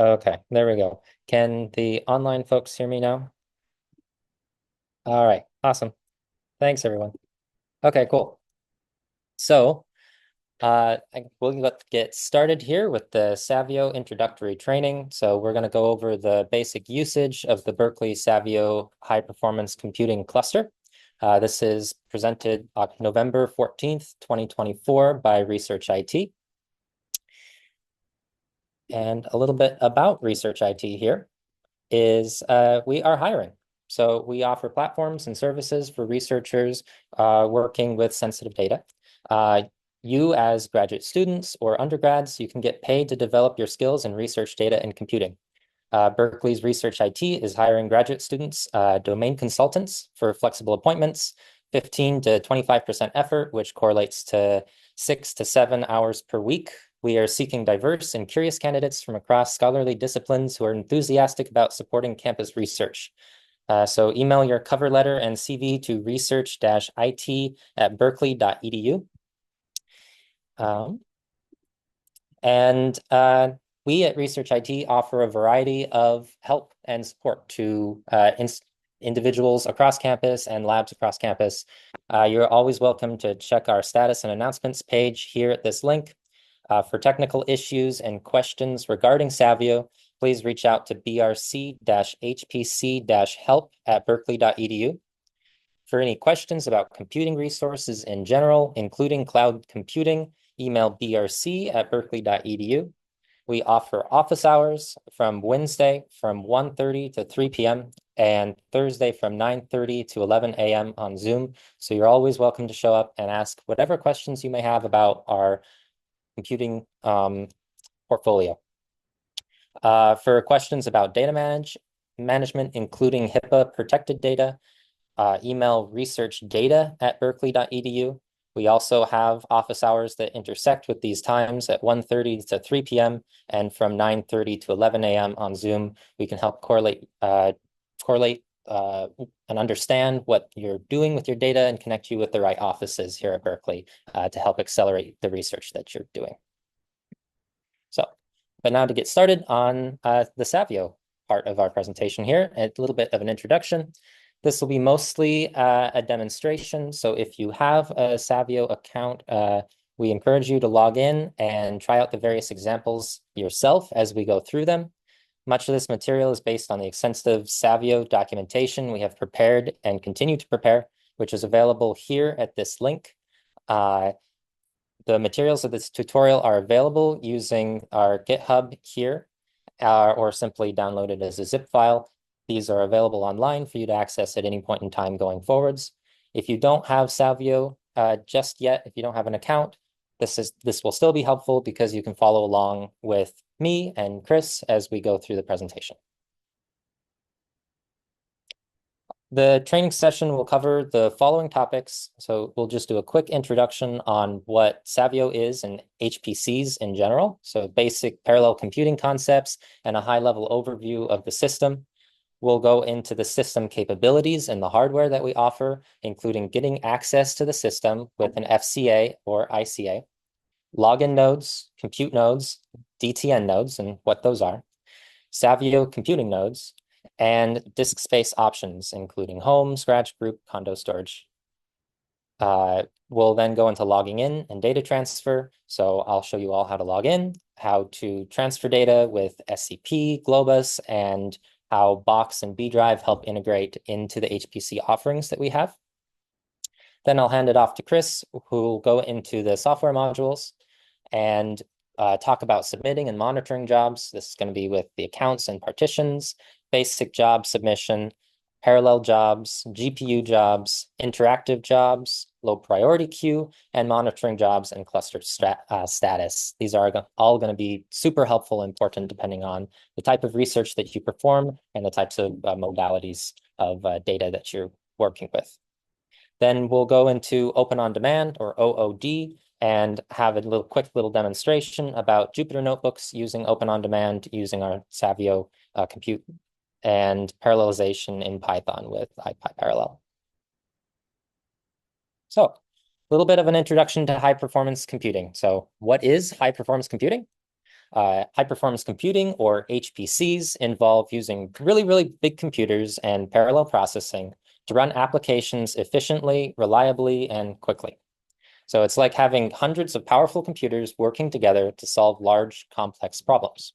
Okay, there we go. Can the online folks hear me now? All right, awesome. Thanks, everyone. Okay, cool. So, we'll get started here with the Savio introductory training. So we're going to go over the basic usage of the Berkeley Savio high performance computing cluster. This is presented on November 14th, 2024 by Research IT. And a little bit about Research IT here is we are hiring. So we offer platforms and services for researchers working with sensitive data. You as graduate students or undergrads, you can get paid to develop your skills in research data and computing. Berkeley's Research IT is hiring graduate students, domain consultants for flexible appointments, 15 to 25% effort, which correlates to 6 to 7 hours per week. We are seeking diverse and curious candidates from across scholarly disciplines who are enthusiastic about supporting campus research. So email your cover letter and CV to research-it@berkeley.edu. And we at Research IT offer a variety of help and support to individuals across campus and labs across campus. You're always welcome to check our status and announcements page here at this link. For technical issues and questions regarding Savio, please reach out to brc-hpc-help@berkeley.edu. For any questions about computing resources in general, including cloud computing, email brc@berkeley.edu. We offer office hours from Wednesday from 1:30 to 3 p.m. and Thursday from 9:30 to 11 a.m. on Zoom. So you're always welcome to show up and ask whatever questions you may have about our computing portfolio. For questions about data management, including HIPAA protected data, email researchdata@berkeley.edu. We also have office hours that intersect with these times at 1:30 to 3 p.m. and from 9:30 to 11 a.m. on Zoom. We can help correlate and understand what you're doing with your data and connect you with the right offices here at Berkeley to help accelerate the research that you're doing. So, but now to get started on the Savio part of our presentation here, a little bit of an introduction. This will be mostly a demonstration. So if you have a Savio account, we encourage you to log in and try out the various examples yourself as we go through them. Much of this material is based on the extensive Savio documentation we have prepared and continue to prepare, which is available here at this link. The materials of this tutorial are available using our GitHub here, or simply downloaded as a zip file. These are available online for you to access at any point in time going forwards. If you don't have Savio just yet, if you don't have an account, this will still be helpful because you can follow along with me and Chris as we go through the presentation. The training session will cover the following topics. So we'll just do a quick introduction on what Savio is and HPCs in general. So basic parallel computing concepts and a high-level overview of the system. We'll go into the system capabilities and the hardware that we offer, including getting access to the system with an FCA or ICA, login nodes, compute nodes, DTN nodes, and what those are, Savio computing nodes, and disk space options, including home, scratch, group, condo storage. We'll then go into logging in and data transfer. So I'll show you all how to log in, how to transfer data with SCP, Globus, and how Box and B Drive help integrate into the HPC offerings that we have. Then I'll hand it off to Chris, who will go into the software modules and talk about submitting and monitoring jobs. This is going to be with the accounts and partitions, basic job submission, parallel jobs, GPU jobs, interactive jobs, low priority queue, and monitoring jobs and cluster status. These are all going to be super helpful and important depending on the type of research that you perform and the types of modalities of data that you're working with. Then we'll go into Open on Demand, or OOD, and have a quick little demonstration about Jupyter notebooks using Open on Demand using our Savio compute and parallelization in Python with IPyParallel. So a little bit of an introduction to high performance computing. So what is high performance computing? High-performance computing, or HPCs, involve using really, really big computers and parallel processing to run applications efficiently, reliably, and quickly. So it's like having hundreds of powerful computers working together to solve large, complex problems.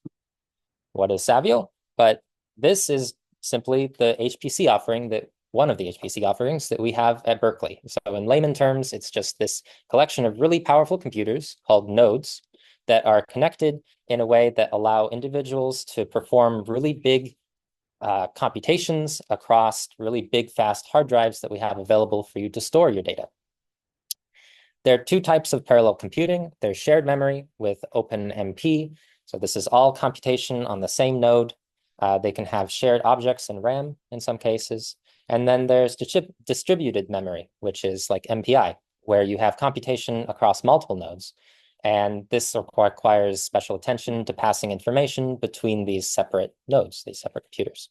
What is Savio? But this is simply the HPC offering that one of the HPC offerings that we have at Berkeley. So in layman terms, it's just this collection of really powerful computers called nodes that are connected in a way that allow individuals to perform really big computations across really big, fast hard drives that we have available for you to store your data. There are two types of parallel computing. There's shared memory with OpenMP. So this is all computation on the same node. They can have shared objects in RAM in some cases. And then there's distributed memory, which is like MPI, where you have computation across multiple nodes. And this requires special attention to passing information between these separate nodes, these separate computers.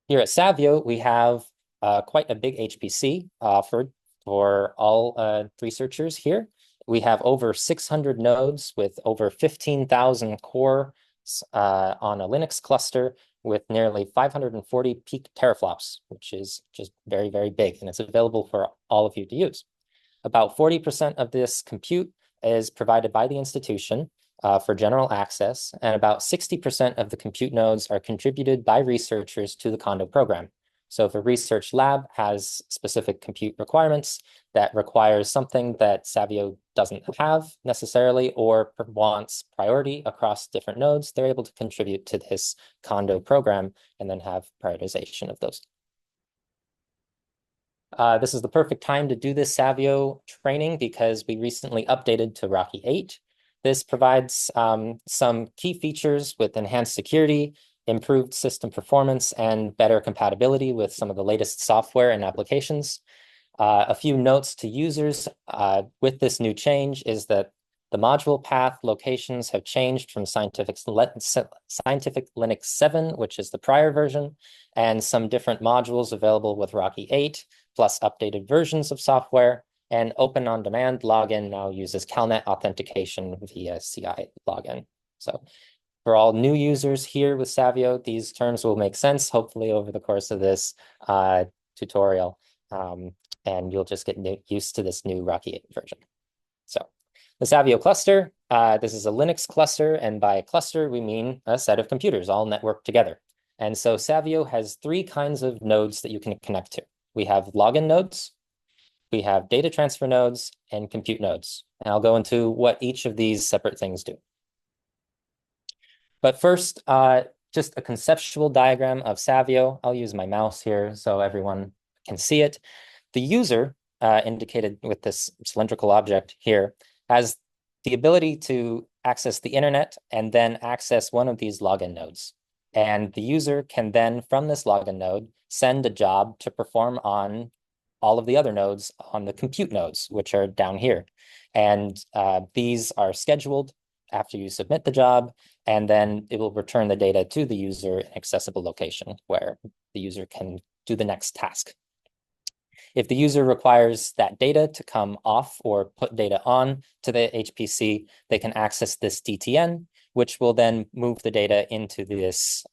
Here at Savio, we have quite a big HPC offered for all researchers here. We have over 600 nodes with over 15,000 cores on a Linux cluster with nearly 540 peak teraflops, which is just very, very big, and it's available for all of you to use. About 40% of this compute is provided by the institution for general access, and about 60% of the compute nodes are contributed by researchers to the Condo program. So if a research lab has specific compute requirements that requires something that Savio doesn't have necessarily or wants priority across different nodes, they're able to contribute to this Condo program and then have prioritization of those. This is the perfect time to do this Savio training because we recently updated to Rocky8. This provides some key features with enhanced security, improved system performance, and better compatibility with some of the latest software and applications. A few notes to users with this new change is that the module path locations have changed from Scientific Linux 7, which is the prior version, and some different modules available with Rocky8, plus updated versions of software. And Open On Demand login now uses CalNet authentication via CI login. So for all new users here with Savio, these terms will make sense, hopefully, over the course of this tutorial. And you'll just get used to this new Rocky8 version. So the Savio cluster, this is a Linux cluster, and by cluster, we mean a set of computers all networked together. And so Savio has three kinds of nodes that you can connect to. We have login nodes, we have data transfer nodes, and compute nodes. And I'll go into what each of these separate things do. But first, just a conceptual diagram of Savio. I'll use my mouse here so everyone can see it. The user, indicated with this cylindrical object here, has the ability to access the internet and then access one of these login nodes. And the user can then, from this login node, send a job to perform on all of the other nodes on the compute nodes, which are down here. And these are scheduled after you submit the job, and then it will return the data to the user in an accessible location where the user can do the next task. If the user requires that data to come off or put data on to the HPC, they can access this DTN, which will then move the data into this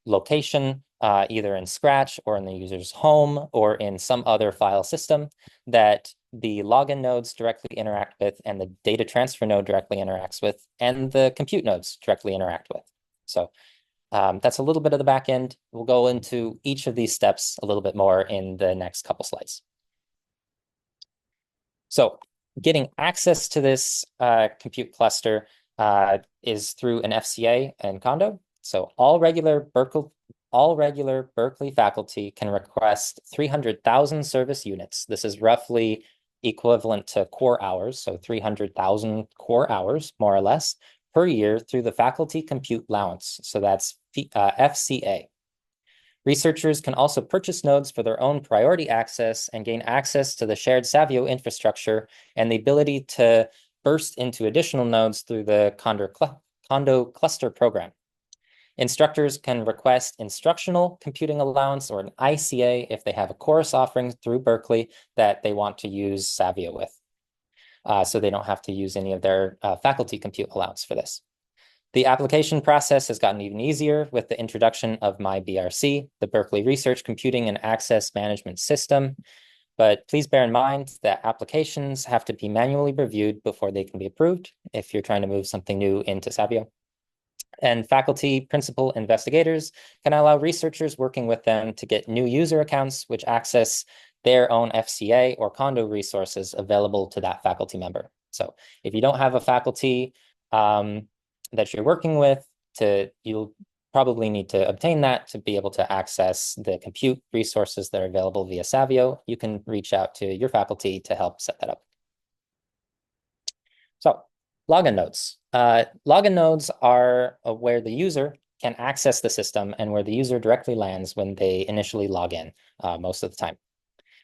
location, either in Scratch or in the user's home or in some other file system that the login nodes directly interact with and the data transfer node directly interacts with and the compute nodes directly interact with. So that's a little bit of the back end. We'll go into each of these steps a little bit more in the next couple slides. So getting access to this compute cluster is through an FCA and Condo. So all regular Berkeley faculty can request 300,000 service units. This is roughly equivalent to core hours, so 300,000 core hours, more or less, per year through the Faculty Compute Allowance. So that's FCA. Researchers can also purchase nodes for their own priority access and gain access to the shared Savio infrastructure and the ability to burst into additional nodes through the Condo cluster program. Instructors can request instructional computing allowance or an ICA if they have a course offering through Berkeley that they want to use Savio with. so they don't have to use any of their faculty compute allowance for this. The application process has gotten even easier with the introduction of MyBRC, the Berkeley Research Computing and Access Management System. But please bear in mind that applications have to be manually reviewed before they can be approved if you're trying to move something new into Savio. And faculty, principal investigators can allow researchers working with them to get new user accounts which access their own FCA or Condo resources available to that faculty member. So if you don't have a faculty that you're working with, you'll probably need to obtain that to be able to access the compute resources that are available via Savio. You can reach out to your faculty to help set that up. So login nodes. Login nodes are where the user can access the system and where the user directly lands when they initially log in most of the time.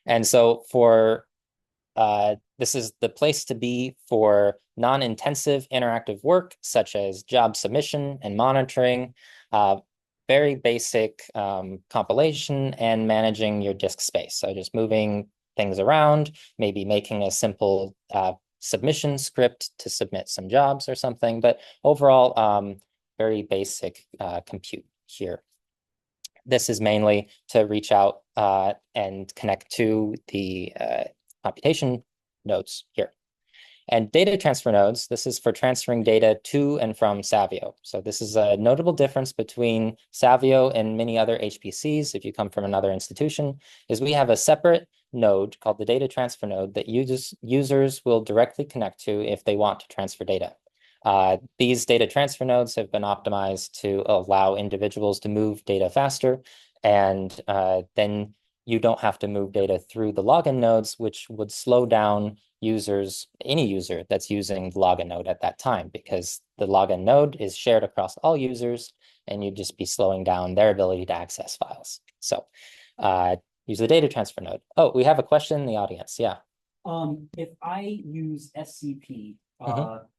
And so this is the place to be for non-intensive interactive work, such as job submission and monitoring, very basic compilation and managing your disk space. So just moving things around, maybe making a simple submission script to submit some jobs or something, but overall, very basic compute here. This is mainly to reach out and connect to the computation nodes here. And data transfer nodes, this is for transferring data to and from Savio. So this is a notable difference between Savio and many other HPCs, if you come from another institution, is we have a separate node called the data transfer node that users will directly connect to if they want to transfer data. These data transfer nodes have been optimized to allow individuals to move data faster, and then you don't have to move data through the login nodes, which would slow down any user that's using the login node at that time, because the login node is shared across all users, and you'd just be slowing down their ability to access files. So use the data transfer node. Oh, we have a question in the audience. Yeah. If I use SCP,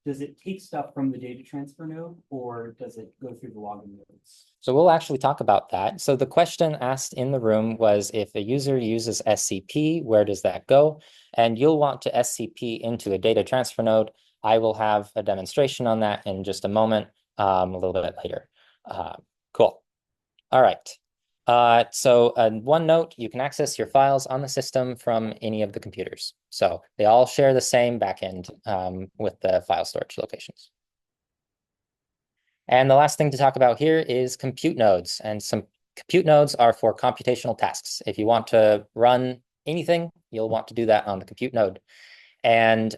does it take stuff from the data transfer node, or does it go through the login nodes? So we'll actually talk about that. So the question asked in the room was, if a user uses SCP, where does that go? And you'll want to SCP into a data transfer node. I will have a demonstration on that in just a moment, a little bit later. Cool. All right. So one note, you can access your files on the system from any of the computers. So they all share the same backend with the file storage locations. And the last thing to talk about here is compute nodes. And some compute nodes are for computational tasks. If you want to run anything, you'll want to do that on the compute node. And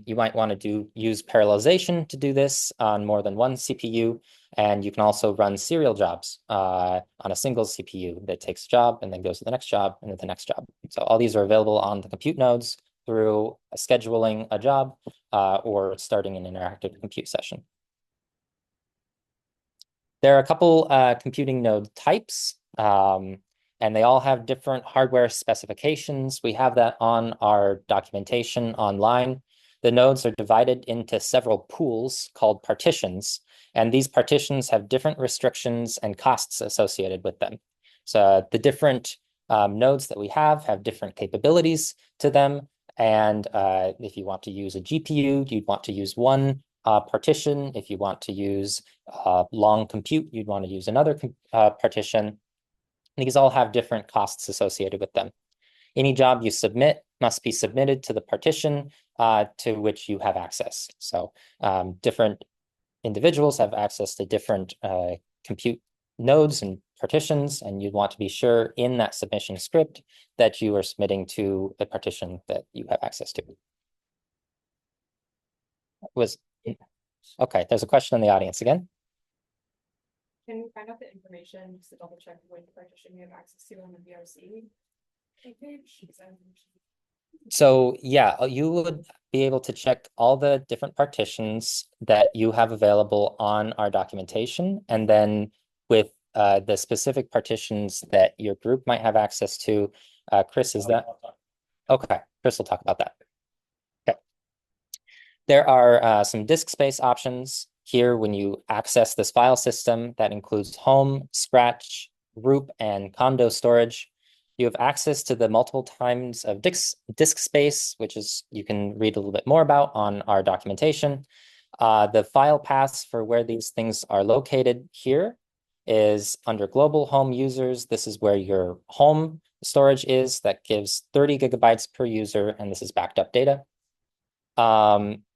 you might want to use parallelization to do this on more than one CPU. And you can also run serial jobs on a single CPU that takes a job and then goes to the next job and then the next job. So all these are available on the compute nodes through scheduling a job or starting an interactive compute session. There are a couple computing node types, and they all have different hardware specifications. We have that on our documentation online. The nodes are divided into several pools called partitions, and these partitions have different restrictions and costs associated with them. So the different nodes that we have different capabilities to them. And if you want to use a GPU, you'd want to use one partition. If you want to use long compute, you'd want to use another partition. These all have different costs associated with them. Any job you submit must be submitted to the partition to which you have access. So different individuals have access to different compute nodes and partitions, and you'd want to be sure in that submission script that you are submitting to the partition that you have access to. Okay, there's a question in the audience again. Can you find out the information just to double check what partition you have access to on the VRC page? So yeah, you would be able to check all the different partitions that you have available on our documentation, and then with the specific partitions that your group might have access to. Chris, is that? Okay, Chris will talk about that. Okay. There are some disk space options here when you access this file system that includes home, scratch, group, and condo storage. You have access to the multiple times of disk space, which is you can read a little bit more about on our documentation. The file paths for where these things are located here is under global home users. This is where your home storage is. That gives 30 gigabytes per user, and this is backed up data.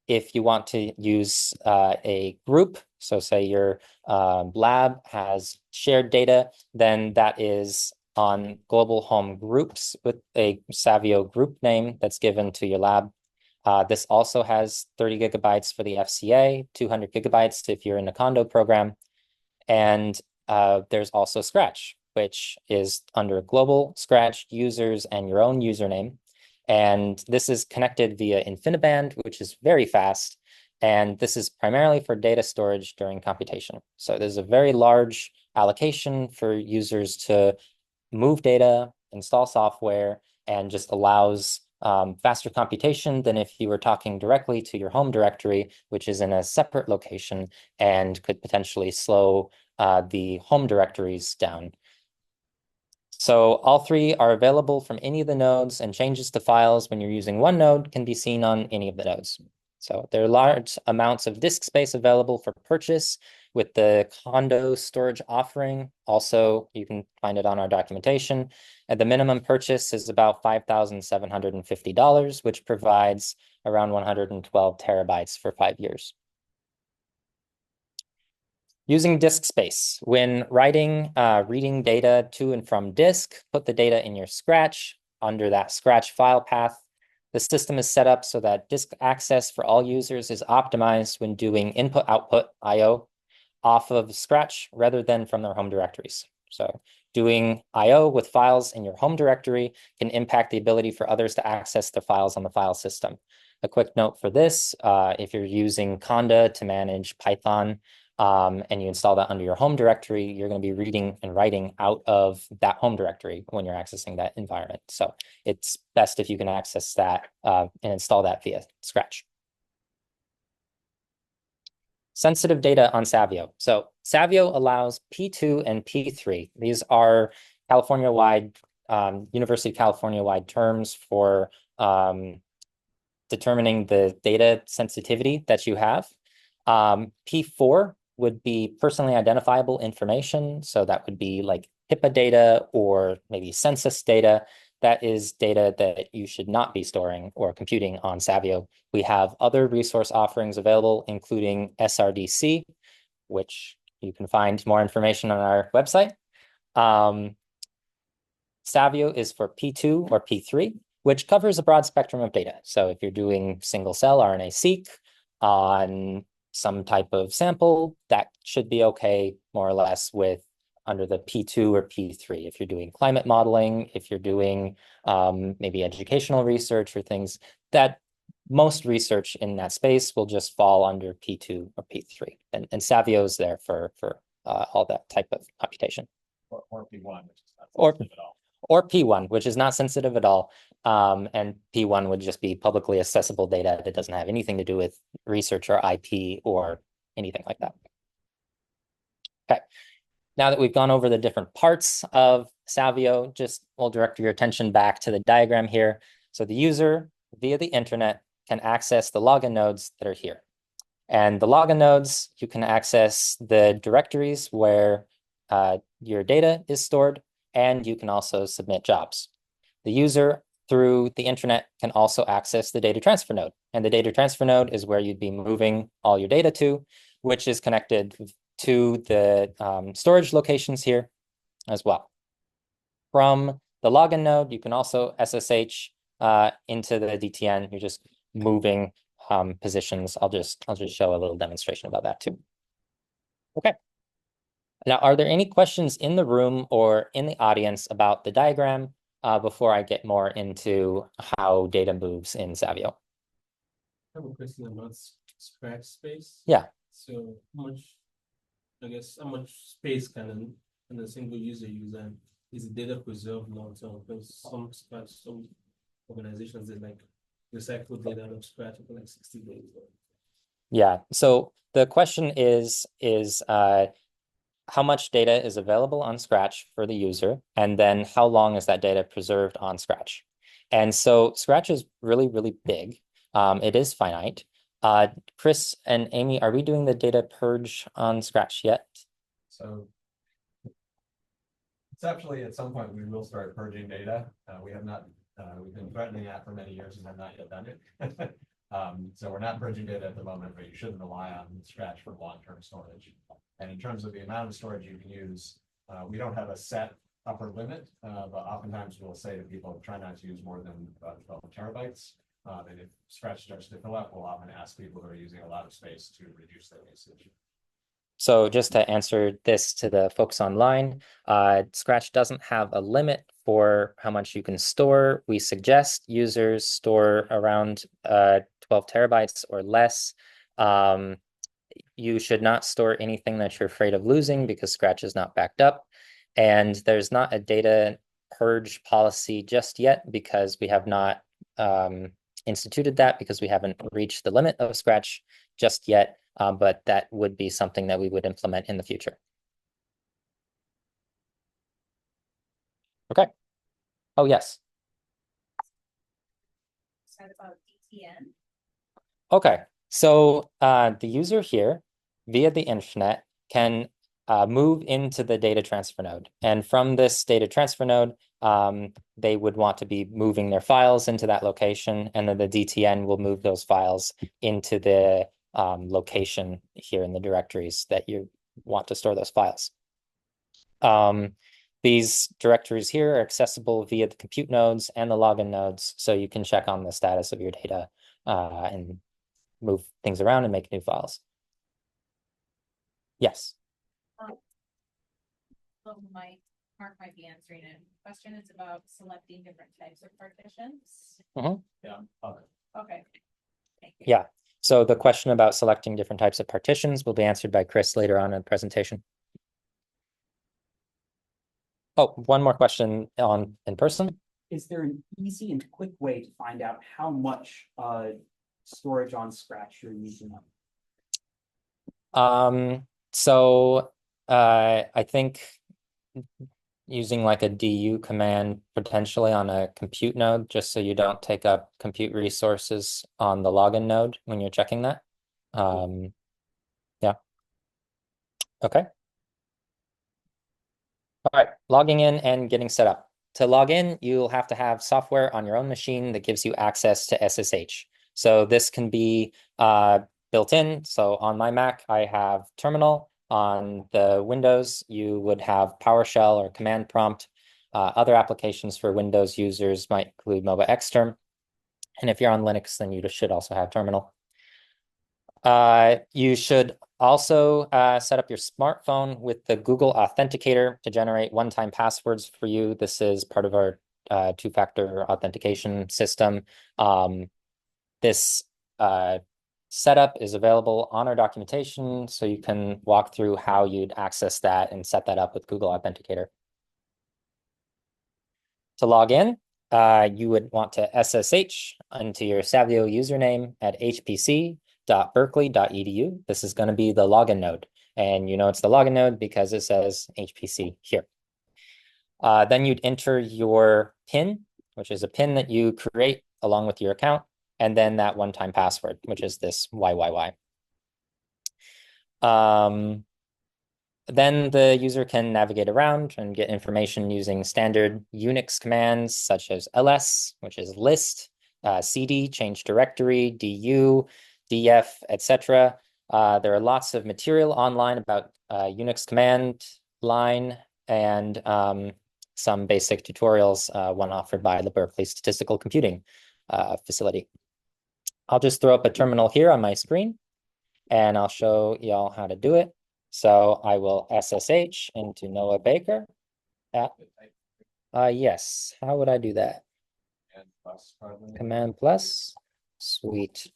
If you want to use a group, so say your lab has shared data, then that is on global home groups with a Savio group name that's given to your lab. This also has 30 gigabytes for the FCA, 200 gigabytes if you're in a condo program. And there's also Scratch, which is under global Scratch users and your own username. And this is connected via InfiniBand, which is very fast. And this is primarily for data storage during computation. So there's a very large allocation for users to move data, install software, and just allows faster computation than if you were talking directly to your home directory, which is in a separate location and could potentially slow the home directories down. So all three are available from any of the nodes, and changes to files when you're using one node can be seen on any of the nodes. So there are large amounts of disk space available for purchase with the condo storage offering. Also, you can find it on our documentation. And the minimum purchase is about $5,750, which provides around 112 terabytes for 5 years. Using disk space. When writing, reading data to and from disk, put the data in your Scratch under that Scratch file path. The system is set up so that disk access for all users is optimized when doing input-output I/O off of Scratch rather than from their home directories. So doing I/O with files in your home directory can impact the ability for others to access the files on the file system. A quick note for this, if you're using Conda to manage Python, and you install that under your home directory, you're going to be reading and writing out of that home directory when you're accessing that environment. So it's best if you can access that and install that via Scratch. Sensitive data on Savio. So Savio allows P2 and P3. These are California-wide, University of California-wide terms for determining the data sensitivity that you have. P4 would be personally identifiable information. So that would be like HIPAA data or maybe census data. That is data that you should not be storing or computing on Savio. We have other resource offerings available, including SRDC, which you can find more information on our website. Savio is for P2 or P3, which covers a broad spectrum of data. So if you're doing single-cell RNA-seq on some type of sample, that should be okay, more or less, with under the P2 or P3. If you're doing climate modeling, if you're doing maybe educational research or things, that most research in that space will just fall under P2 or P3. And Savio is there for all that type of computation. Or P1, which is not Or- sensitive at all. Or P1, which is not sensitive at all. And P1 would just be publicly accessible data that doesn't have anything to do with research or IP or anything like that. Okay, now that we've gone over the different parts of Savio, just we'll direct your attention back to the diagram here. So the user via the internet can access the login nodes that are here. And the login nodes, you can access the directories where your data is stored, and you can also submit jobs. The user through the internet can also access the data transfer node. And the data transfer node is where you'd be moving all your data to, which is connected to the storage locations here as well. From the login node, you can also SSH into the DTN. You're just moving positions. I'll just show a little demonstration about that too. Okay. Now, are there any questions in the room or in the audience about the diagram before I get more into how data moves in Savio? I have a question about Scratch space. Yeah. So how much space can a single user use, and is the data preserved long term? Because some organizations, they like recycle data out of Scratch for like 60 days. Yeah. So the question is how much data is available on Scratch for the user, and then how long is that data preserved on Scratch. And so Scratch is really, really big. It is finite. Chris and Amy, are we doing the data purge on Scratch yet? So conceptually, at some point, we will start purging data. We have not, we've been threatening that for many years and have not yet done it. So we're not purging data at the moment, but you shouldn't rely on Scratch for long-term storage. And in terms of the amount of storage you can use, we don't have a set upper limit, but oftentimes we'll say to people, try not to use more than about 12 terabytes. And if Scratch starts to fill up, we'll often ask people who are using a lot of space to reduce their usage. So just to answer this to the folks online, Scratch doesn't have a limit for how much you can store. We suggest users store around 12 terabytes or less. You should not store anything that you're afraid of losing because Scratch is not backed up. And there's not a data purge policy just yet because we have not instituted that because we haven't reached the limit of Scratch just yet. But that would be something that we would implement in the future. Okay. Oh, yes. Said about DTN. Okay. So the user here via the internet can move into the data transfer node. And from this data transfer node, they would want to be moving their files into that location. And then the DTN will move those files into the location here in the directories that you want to store those files. These directories here are accessible via the compute nodes and the login nodes, so you can check on the status of your data and move things around and make new files. Yes. Mark might be answering it. Question is about selecting different types of partitions. Yeah. Okay. Thank you. Yeah. So the question about selecting different types of partitions will be answered by Chris later on in the presentation. Oh, one more question in person. Is there an easy and quick way to find out how much storage on Scratch you're using up? So I think using like a du command potentially on a compute node, just so you don't take up compute resources on the login node when you're checking that. Yeah. Okay. All right, logging in and getting set up. To log in, you'll have to have software on your own machine that gives you access to SSH. So this can be built in. So on my Mac, I have Terminal. On the Windows, you would have PowerShell or Command Prompt. Other applications for Windows users might include MobaXterm. And if you're on Linux, then you should also have Terminal. You should also set up your smartphone with the Google Authenticator to generate one-time passwords for you. This is part of our two-factor authentication system. This setup is available on our documentation, so you can walk through how you'd access that and set that up with Google Authenticator. To log in, you would want to SSH into your Savio username at hpc.berkeley.edu. This is going to be the login node. And you know it's the login node because it says HPC here. Then you'd enter your PIN, which is a PIN that you create along with your account, and then that one-time password, which is this YYY. Then the user can navigate around and get information using standard Unix commands such as ls, which is list, cd, change directory, du, df, etc. There are lots of material online about Unix command line and some basic tutorials, one offered by the Berkeley Statistical Computing facility. I'll just throw up a terminal here on my screen, and I'll show y'all how to do it. So I will SSH into Noah Baker. Yes, how would I do that? Command plus. Sweet.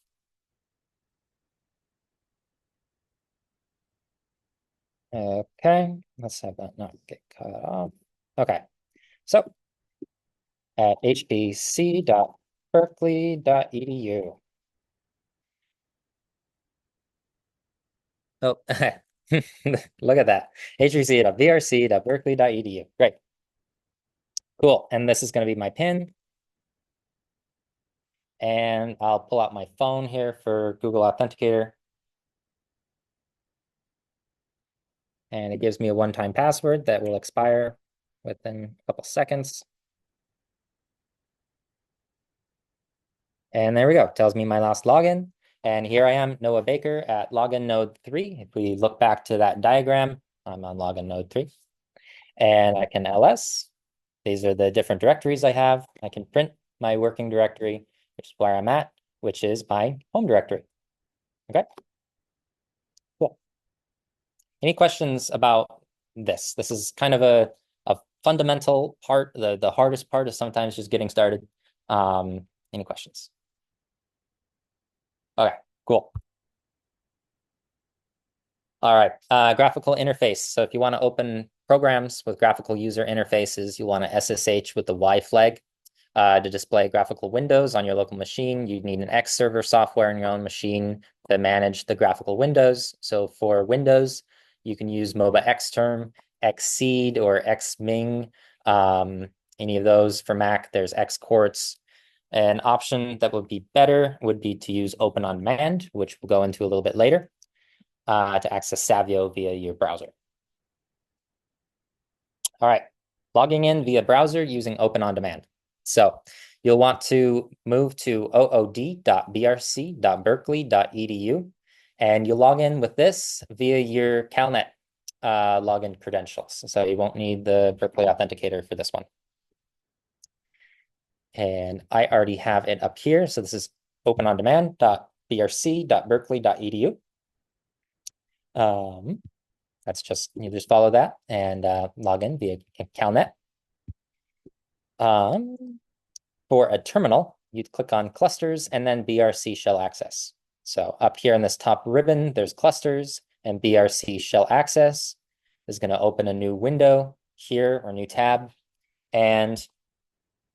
Okay, let's have that not get cut off. Okay, so at hpc.berkeley.edu. Oh, Look at that. hrc.vrc.berkeley.edu. Great. Cool. And this is going to be my pin. And I'll pull out my phone here for Google Authenticator. And it gives me a one-time password that will expire within a couple seconds. And there we go. Tells me my last login. And here I am, Noah Baker at login node 3. If we look back to that diagram, I'm on login node 3. And I can ls. These are the different directories I have. I can print my working directory, which is where I'm at, which is my home directory. Okay. Cool. Any questions about this? This is kind of a fundamental part. The hardest part is sometimes just getting started. Any questions? Okay, cool. All right, graphical interface. So if you want to open programs with graphical user interfaces, you want to SSH with the Y flag. To display graphical windows on your local machine, you need an X server software in your own machine to manage the graphical windows. So for Windows, you can use MOBA Xterm, Xseed, or Xming. Any of those. For Mac, there's Xquartz. An option that would be better would be to use Open on Demand, which we'll go into a little bit later, to access Savio via your browser. All right, logging in via browser using Open on Demand. So you'll want to move to ood.brc.berkeley.edu, and you'll log in with this via your CalNet login credentials. So you won't need the Berkeley Authenticator for this one. And I already have it up here. So this is openondemand.brc.berkeley.edu. That's just, you just follow that and log in via CalNet. For a terminal, you'd click on clusters and then BRC shell access. So up here in this top ribbon, there's clusters, and BRC shell access is going to open a new window here, or new tab. And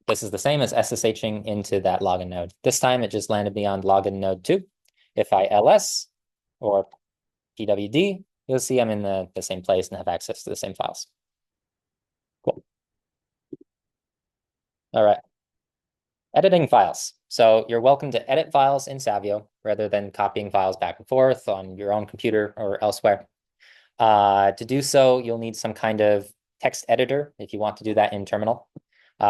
this is the same as SSHing into that login node. This time it just landed me on login node 2. If I ls or pwd, you'll see I'm in the same place and have access to the same files. Cool. All right. Editing files. So you're welcome to edit files in Savio rather than copying files back and forth on your own computer or elsewhere. To do so, you'll need some kind of text editor if you want to do that in terminal.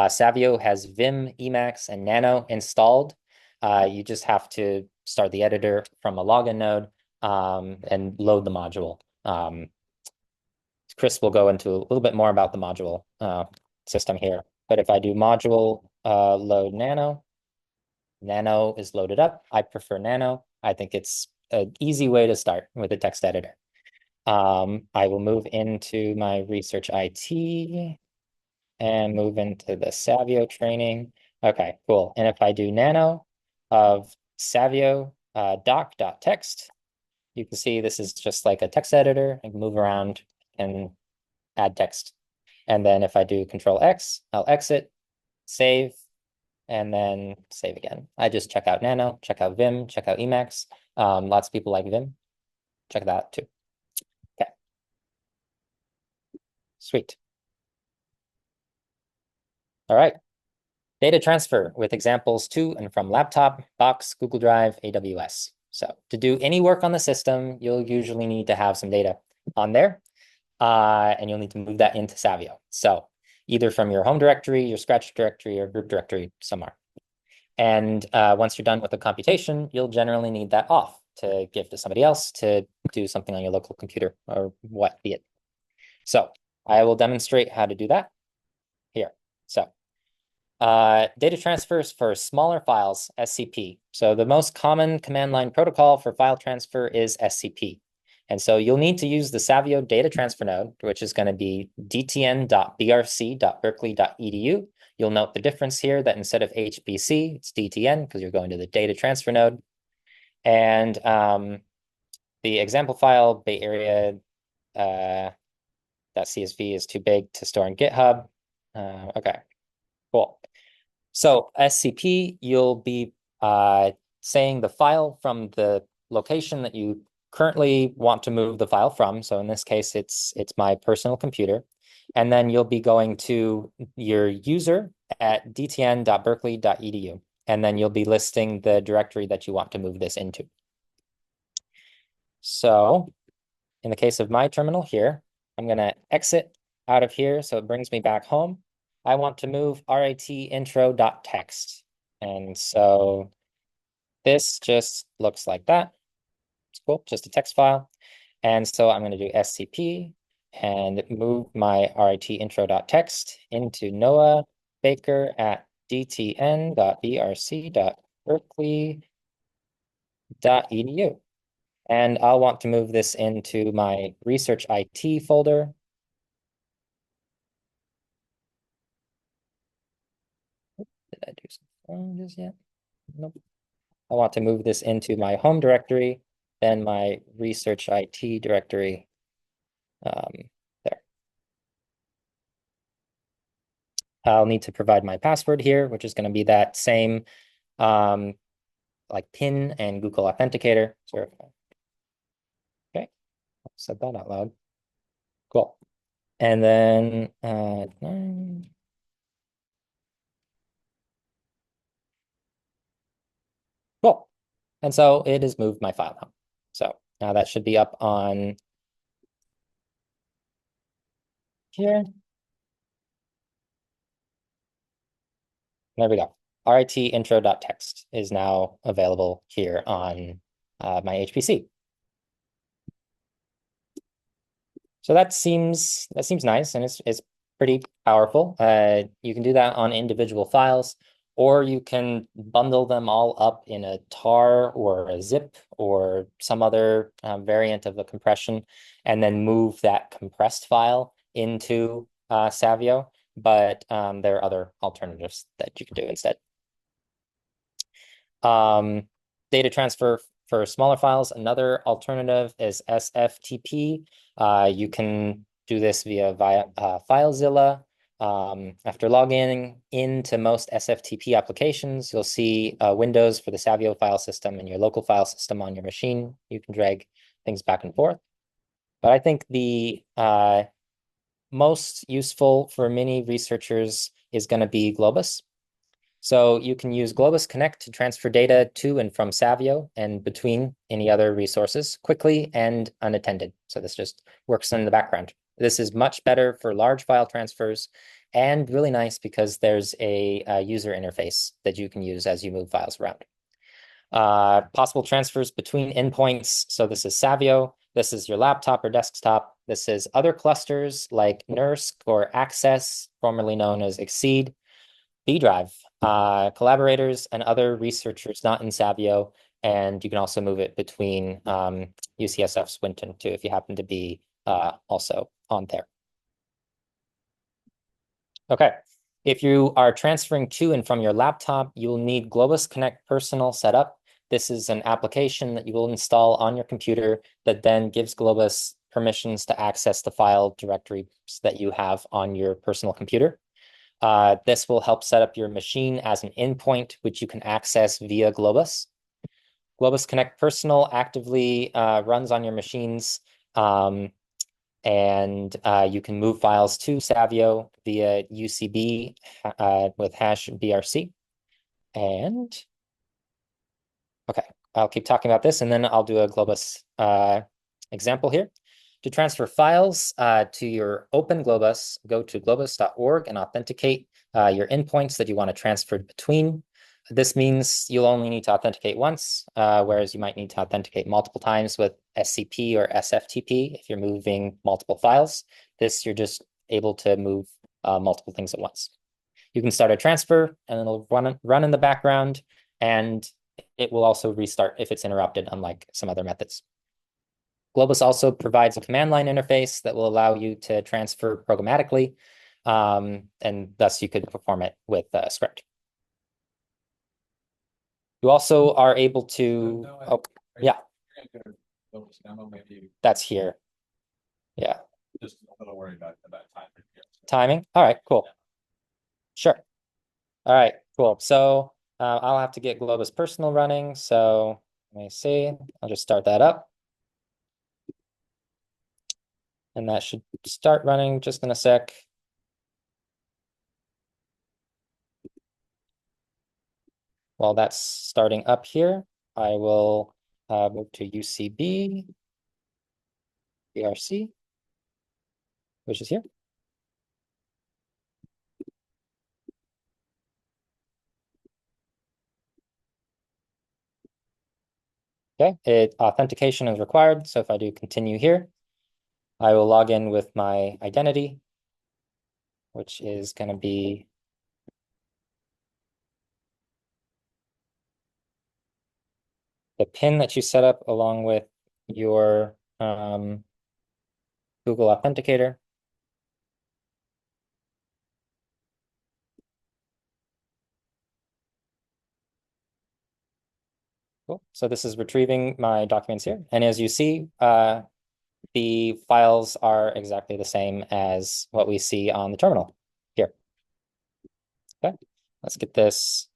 Savio has Vim, Emacs, and Nano installed. You just have to start the editor from a login node and load the module. Chris will go into a little bit more about the module system here. But if I do module load Nano, Nano is loaded up. I prefer Nano. I think it's an easy way to start with a text editor. I will move into my research IT and move into the Savio training. Okay, cool. And if I do nano of Savio doc.text, you can see this is just like a text editor. I can move around and add text. And then if I do Control X, I'll exit, save, and then save again. I just check out Nano, check out Vim, check out Emacs. Lots of people like Vim. Check that out too. Okay. Sweet. All right. Data transfer with examples to and from laptop, Box, Google Drive, AWS. So to do any work on the system, you'll usually need to have some data on there. And you'll need to move that into Savio. So either from your home directory, your Scratch directory, or group directory somewhere. And once you're done with the computation, you'll generally need that off to give to somebody else to do something on your local computer or what be it. So I will demonstrate how to do that here. So data transfers for smaller files, SCP. So the most common command line protocol for file transfer is SCP. And so you'll need to use the Savio data transfer node, which is going to be dtn.brc.berkeley.edu. You'll note the difference here that instead of HBC, it's DTN because you're going to the data transfer node. And the example file, Bay Area .csv is too big to store in GitHub. Okay, cool. So SCP, you'll be saying the file from the location that you currently want to move the file from. So in this case, it's my personal computer. And then you'll be going to your user at dtn.berkeley.edu. And then you'll be listing the directory that you want to move this into. So in the case of my terminal here, I'm going to exit out of here. So it brings me back home. I want to move rat intro.txt. And so this just looks like that. It's cool, just a text file. And so I'm going to do scp and move my rat intro.txt into Noah Baker at dtn.brc.berkeley.edu. And I'll want to move this into my research IT folder. Did I do something just yet? Nope. I want to move this into my home directory, then my research IT directory. There. I'll need to provide my password here, which is going to be that same like PIN and Google Authenticator. Okay, I said that out loud. Cool. And then cool. And so it has moved my file now. So now that should be up on here. There we go. rat intro.txt is now available here on my HPC. So that seems nice, and it's pretty powerful. You can do that on individual files, or you can bundle them all up in a tar or a zip or some other variant of a compression, and then move that compressed file into Savio. But there are other alternatives that you can do instead. Data transfer for smaller files. Another alternative is SFTP. You can do this via FileZilla. After logging into most SFTP applications, you'll see windows for the Savio file system and your local file system on your machine. You can drag things back and forth. But I think the most useful for many researchers is going to be Globus. So you can use Globus Connect to transfer data to and from Savio and between any other resources quickly and unattended. So this just works in the background. This is much better for large file transfers and really nice because there's a user interface that you can use as you move files around. Possible transfers between endpoints. So this is Savio. This is your laptop or desktop. This is other clusters like NERSC or Access, formerly known as Exceed, B Drive, collaborators and other researchers not in Savio. And you can also move it between UCSF Swinton too, if you happen to be also on there. Okay, if you are transferring to and from your laptop, you will need Globus Connect Personal setup. This is an application that you will install on your computer that then gives Globus permissions to access the file directories that you have on your personal computer. This will help set up your machine as an endpoint, which you can access via Globus. Globus Connect Personal actively runs on your machines, and you can move files to Savio via UCB with hash BRC. And okay, I'll keep talking about this, and then I'll do a Globus example here. To transfer files to your open Globus, go to globus.org and authenticate your endpoints that you want to transfer between. This means you'll only need to authenticate once, whereas you might need to authenticate multiple times with SCP or SFTP if you're moving multiple files. This, you're just able to move multiple things at once. You can start a transfer and it'll run in the background, and it will also restart if it's interrupted, unlike some other methods. Globus also provides a command line interface that will allow you to transfer programmatically, and thus you could perform it with a script. You also are able to, yeah, that's here. Yeah. Just a little worried about timing. Timing? All right, cool. Sure. All right, cool. So I'll have to get Globus Personal running. So let me see. I'll just start that up. And that should start running just in a sec. While that's starting up here, I will move to UCB, BRC, which is here. Okay, authentication is required. So if I do continue here, I will log in with my identity, which is going to be the PIN that you set up along with your Google Authenticator. Cool. So this is retrieving my documents here. And as you see, the files are exactly the same as what we see on the terminal here. Okay, let's get this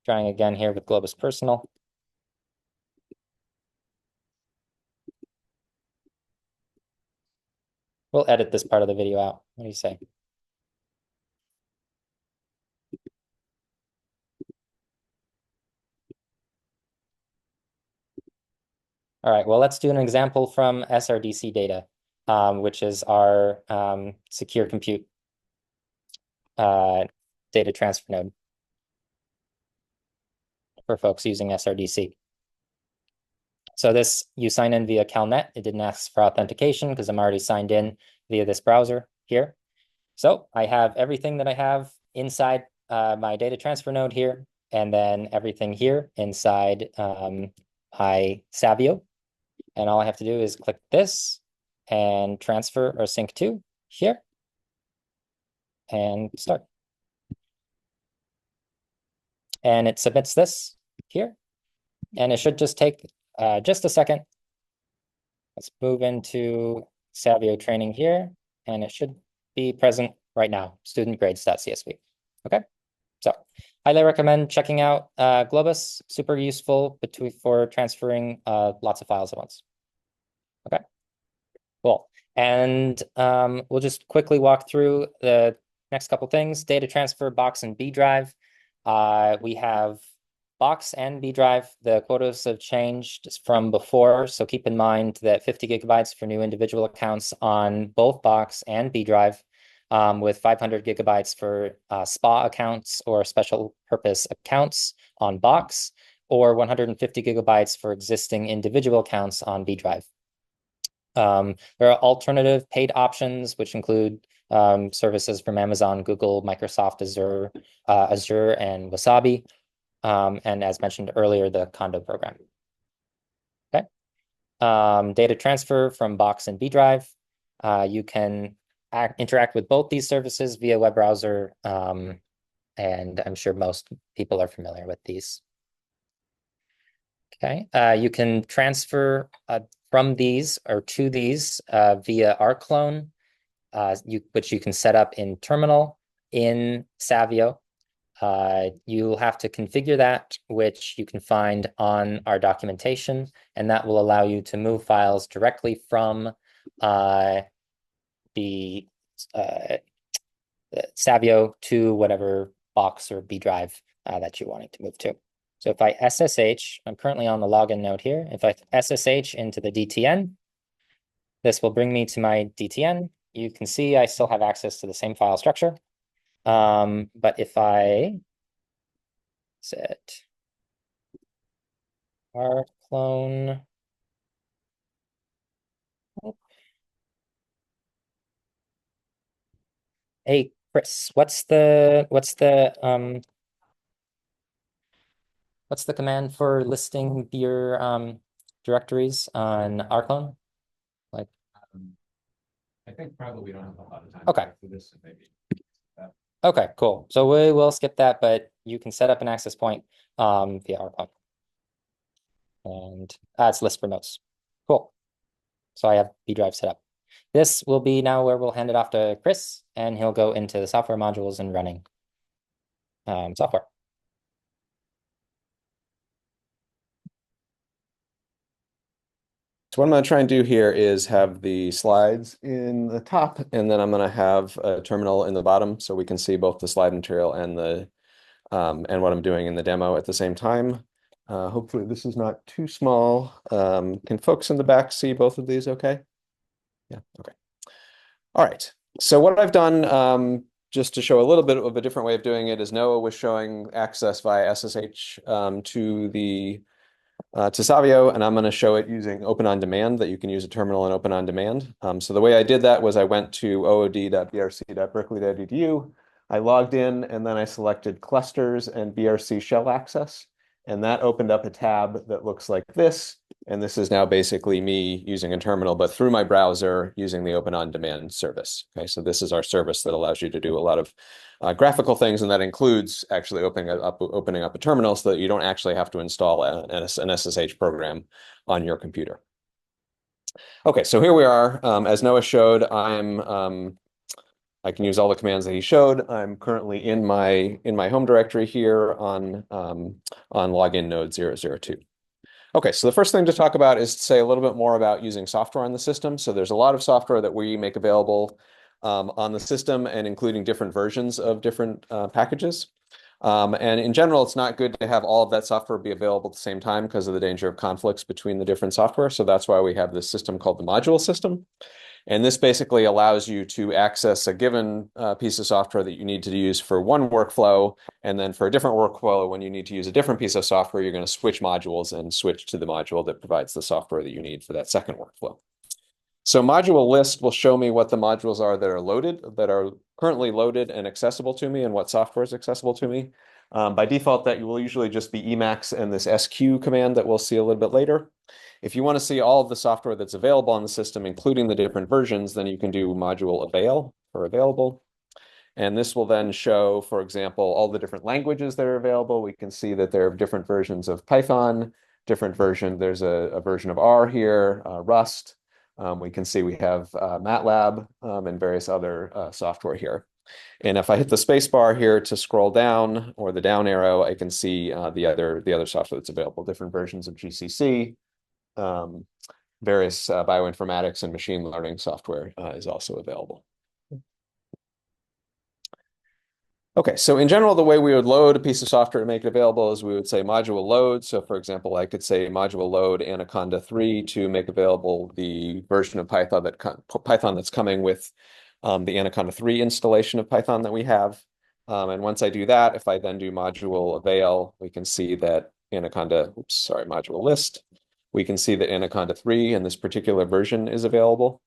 trying again here with Globus Personal. We'll edit this part of the video out. What do you say? All right, well, let's do an example from SRDC data, which is our secure compute data transfer node for folks using SRDC. So this, you sign in via CalNet. It didn't ask for authentication because I'm already signed in via this browser here. So I have everything that I have inside my data transfer node here, and then everything here inside my Savio. And all I have to do is click this and transfer or sync to here and start. And it submits this here. And it should just take just a second. Let's move into Savio Training here, and it should be present right now, studentgrades.csv. Okay, so highly recommend checking out Globus, super useful for transferring lots of files at once. Okay, cool. And we'll just quickly walk through the next couple things. Data transfer, box and B drive. We have box and B drive. The quotas have changed from before, so keep in mind that 50 gigabytes for new individual accounts on both box and B drive, with 500 gigabytes for SPA accounts or special purpose accounts on box, or 150 gigabytes for existing individual accounts on B drive. There are alternative paid options, which include services from Amazon, Google, Microsoft, Azure, and Wasabi. And as mentioned earlier, the Condo program. Okay. Data transfer from box and B drive. You can interact with both these services via web browser, and I'm sure most people are familiar with these. Okay, you can transfer from these or to these via rclone, which you can set up in terminal in Savio. You'll have to configure that, which you can find on our documentation, and that will allow you to move files directly from the Savio to whatever box or B drive that you're wanting to move to. So if I SSH, I'm currently on the login node here. If I SSH into the DTN, this will bring me to my DTN. You can see I still have access to the same file structure. But if I set rclone, hey Chris, what's the command for listing your directories on rclone? Like, I think probably we don't have a lot of time. Okay. For this, so maybe. Okay, cool. So we will skip that, but you can set up an access point via rclone. And it's list for notes. Cool. So I have B drive set up. This will be now where we'll hand it off to Chris, and he'll go into the software modules and running software. So what I'm going to try and do here is have the slides in the top, and then I'm going to have a terminal in the bottom so we can see both the slide material and and what I'm doing in the demo at the same time. Hopefully this is not too small. Can folks in the back see both of these okay? Yeah, okay. All right. So what I've done, just to show a little bit of a different way of doing it, is Noah was showing access via SSH to Savio, and I'm going to show it using Open on Demand, that you can use a terminal in Open on Demand. So the way I did that was I went to ood.brc.berkeley.edu. I logged in, and then I selected clusters and BRC shell access. And that opened up a tab that looks like this. And this is now basically me using a terminal, but through my browser using the Open on Demand service. Okay, so this is our service that allows you to do a lot of graphical things, and that includes actually opening up a terminal so that you don't actually have to install an SSH program on your computer. Okay, so here we are. As Noah showed, I can use all the commands that he showed. I'm currently in my home directory here on login node 002. Okay, so the first thing to talk about is to say a little bit more about using software on the system. So there's a lot of software that we make available on the system, and including different versions of different packages. And in general, it's not good to have all of that software be available at the same time because of the danger of conflicts between the different software. So that's why we have this system called the module system. And this basically allows you to access a given piece of software that you need to use for one workflow. And then for a different workflow, when you need to use a different piece of software, you're going to switch modules and switch to the module that provides the software that you need for that second workflow. So module list will show me what the modules are that are currently loaded and accessible to me, and what software is accessible to me. By default, that will usually just be Emacs and this SQ command that we'll see a little bit later. If you want to see all of the software that's available on the system, including the different versions, then you can do module avail for available. And this will then show, for example, all the different languages that are available. We can see that there are different versions of Python, different version. There's a version of R here, Rust. We can see we have MATLAB and various other software here. And if I hit the space bar here to scroll down, or the down arrow, I can see the other software that's available, different versions of GCC. Various bioinformatics and machine learning software is also available. Okay, so in general, the way we would load a piece of software to make it available is we would say module load. So for example, I could say module load Anaconda 3 to make available the version of Python that's coming with the Anaconda 3 installation of Python that we have. And once I do that, if I then do module avail, we can see that module list. We can see that Anaconda 3 in this particular version is available.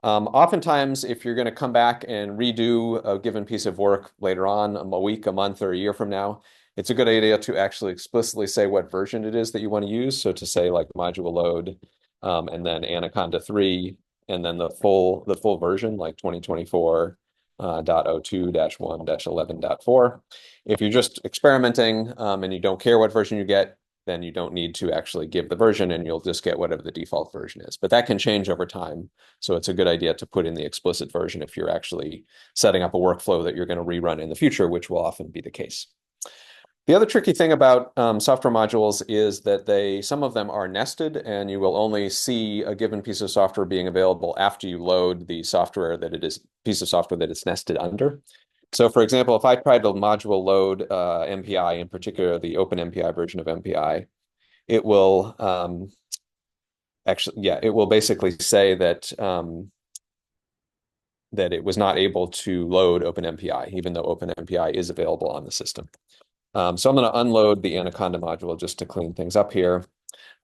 Oftentimes, if you're going to come back and redo a given piece of work later on, a week, a month, or a year from now, it's a good idea to actually explicitly say what version it is that you want to use. So to say like module load, and then Anaconda 3, and then the full version, like 2024.02-1-11.4. If you're just experimenting and you don't care what version you get, then you don't need to actually give the version, and you'll just get whatever the default version is. But that can change over time. So it's a good idea to put in the explicit version if you're actually setting up a workflow that you're going to rerun in the future, which will often be the case. The other tricky thing about software modules is that some of them are nested, and you will only see a given piece of software being available after you load the piece of software that it's nested under. So for example, if I tried to module load MPI, in particular the Open MPI version of MPI, it will it will basically say that it was not able to load Open MPI, even though Open MPI is available on the system. So I'm going to unload the Anaconda module just to clean things up here.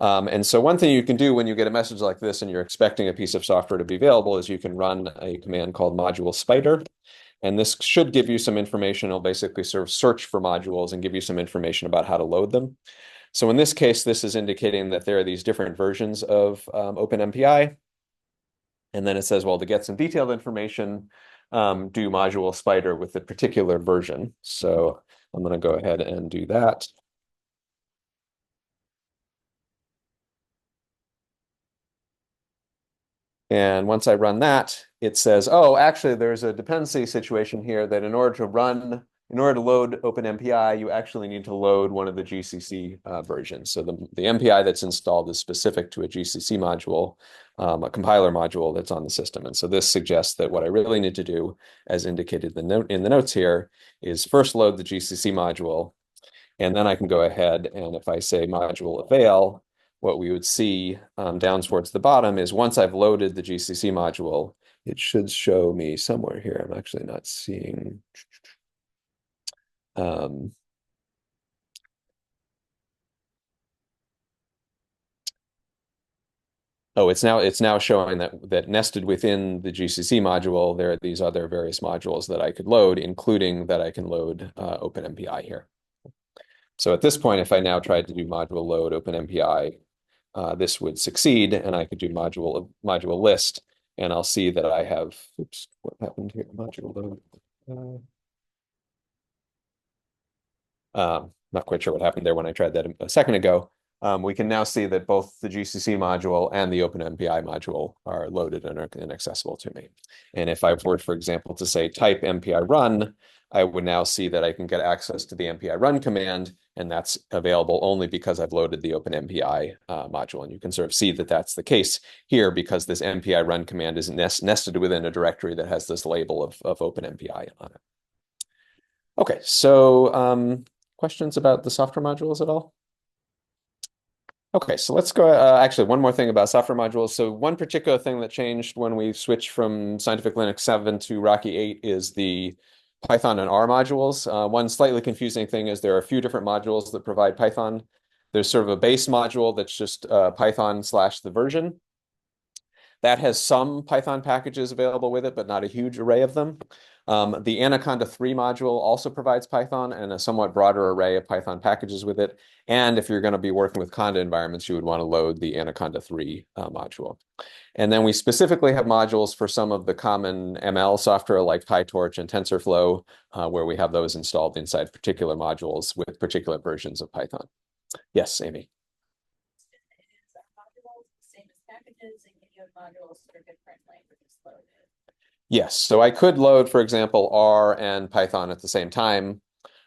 And so one thing you can do when you get a message like this and you're expecting a piece of software to be available is you can run a command called module spider. And this should give you some information. It'll basically sort of search for modules and give you some information about how to load them. So in this case, this is indicating that there are these different versions of OpenMPI. And then it says, well, to get some detailed information, do module spider with the particular version. So I'm going to go ahead and do that. And once I run that, it says, oh, actually, there's a dependency situation here that in order to run in order to load OpenMPI, you actually need to load one of the GCC versions. So the MPI that's installed is specific to a GCC module, a compiler module that's on the system. And so this suggests that what I really need to do, as indicated in the notes here, is first load the GCC module, and then I can go ahead and if I say module avail, what we would see down towards the bottom is once I've loaded the GCC module, it should show me somewhere here. I'm actually not seeing. Oh, it's now showing that nested within the GCC module, there are these other various modules that I could load, including that I can load OpenMPI here. So at this point, if I now tried to do module load OpenMPI, this would succeed, and I could do module list, and I'll see that I have. Oops, what happened here? Module load. Not quite sure what happened there when I tried that a second ago. We can now see that both the GCC module and the OpenMPI module are loaded and are inaccessible to me. And if I were, for example, to say type MPI run, I would now see that I can get access to the MPI run command, and that's available only because I've loaded the OpenMPI module. And you can sort of see that that's the case here because this MPI run command is nested within a directory that has this label of OpenMPI on it. Okay, so questions about the software modules at all? Okay, so let's go. Actually, one more thing about software modules. So one particular thing that changed when we switched from Scientific Linux 7 to Rocky8 is the Python and R modules. One slightly confusing thing is there are a few different modules that provide Python. There's sort of a base module that's just Python / the version. That has some Python packages available with it, but not a huge array of them. The Anaconda 3 module also provides Python and a somewhat broader array of Python packages with it. And if you're going to be working with Conda environments, you would want to load the Anaconda 3 module. And then we specifically have modules for some of the common ML software like PyTorch and TensorFlow, where we have those installed inside particular modules with particular versions of Python. Yes, Amy. Modules for different languages loaded. Yes, so I could load, for example, R and Python at the same time,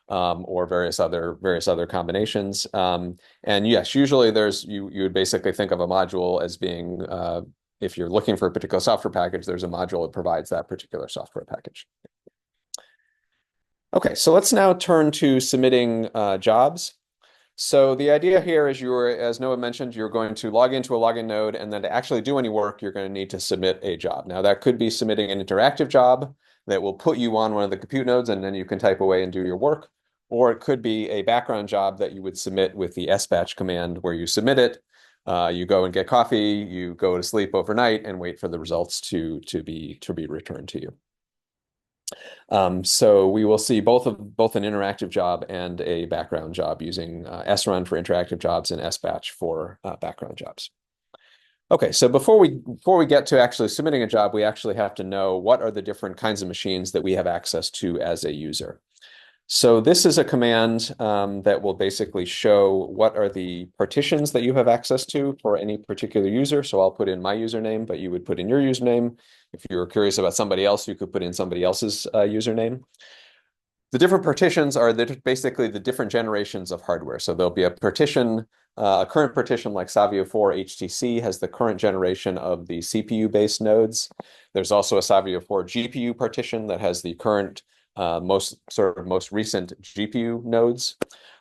or various other combinations. And yes, usually you would basically think of a module as being if you're looking for a particular software package, there's a module that provides that particular software package. Okay, so let's now turn to submitting jobs. So the idea here is as Noah mentioned, you're going to log into a login node, and then to actually do any work, you're going to need to submit a job. Now that could be submitting an interactive job that will put you on one of the compute nodes, and then you can type away and do your work. Or it could be a background job that you would submit with the sbatch command where you submit it, you go and get coffee, you go to sleep overnight and wait for the results to be returned to you. So we will see both an interactive job and a background job using srun for interactive jobs and sbatch for background jobs. Okay, so before we get to actually submitting a job, we actually have to know what are the different kinds of machines that we have access to as a user. So this is a command that will basically show what are the partitions that you have access to for any particular user. So I'll put in my username, but you would put in your username. If you're curious about somebody else, you could put in somebody else's username. The different partitions are basically the different generations of hardware. So there'll be a partition, a current partition like Savio 4 HTC has the current generation of the CPU-based nodes. There's also a Savio 4 GPU partition that has the current most recent GPU nodes.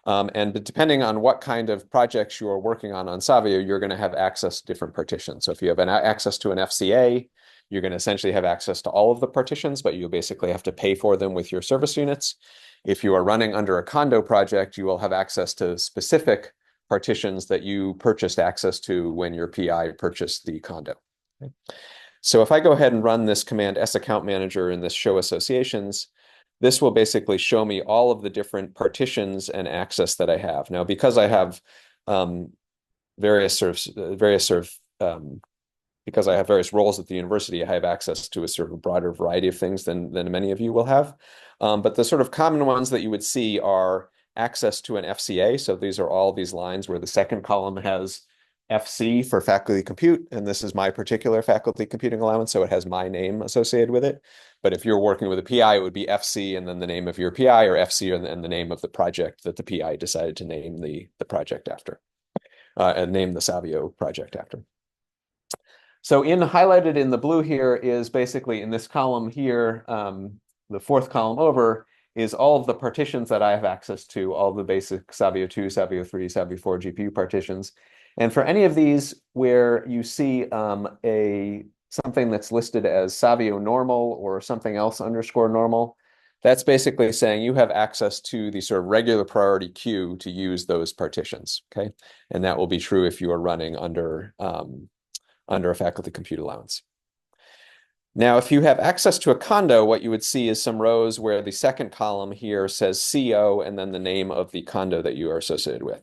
And depending on what kind of projects you are working on Savio, you're going to have access to different partitions. So if you have access to an FCA, you're going to essentially have access to all of the partitions, but you basically have to pay for them with your service units. If you are running under a condo project, you will have access to specific partitions that you purchased access to when your PI purchased the condo. Okay. So if I go ahead and run this command saccount manager in this show associations, this will basically show me all of the different partitions and access that I have. Now, because I have various roles at the university, I have access to a sort of broader variety of things than many of you will have. But the sort of common ones that you would see are access to an FCA. So these are all these lines where the second column has FC for faculty compute, and this is my particular faculty computing allowance, so it has my name associated with it. But if you're working with a PI, it would be FC and then the name of your PI, or FC and the name of the project that the PI decided to name the project after, and name the Savio project after. So highlighted in the blue here is basically in this column here, the fourth column over, is all of the partitions that I have access to, all the basic Savio 2, Savio 3, Savio 4 GPU partitions. And for any of these where you see something that's listed as Savio normal or something else underscore normal, that's basically saying you have access to the sort of regular priority queue to use those partitions, okay? And that will be true if you are running under a faculty compute allowance. Now, if you have access to a condo, what you would see is some rows where the second column here says CO and then the name of the condo that you are associated with.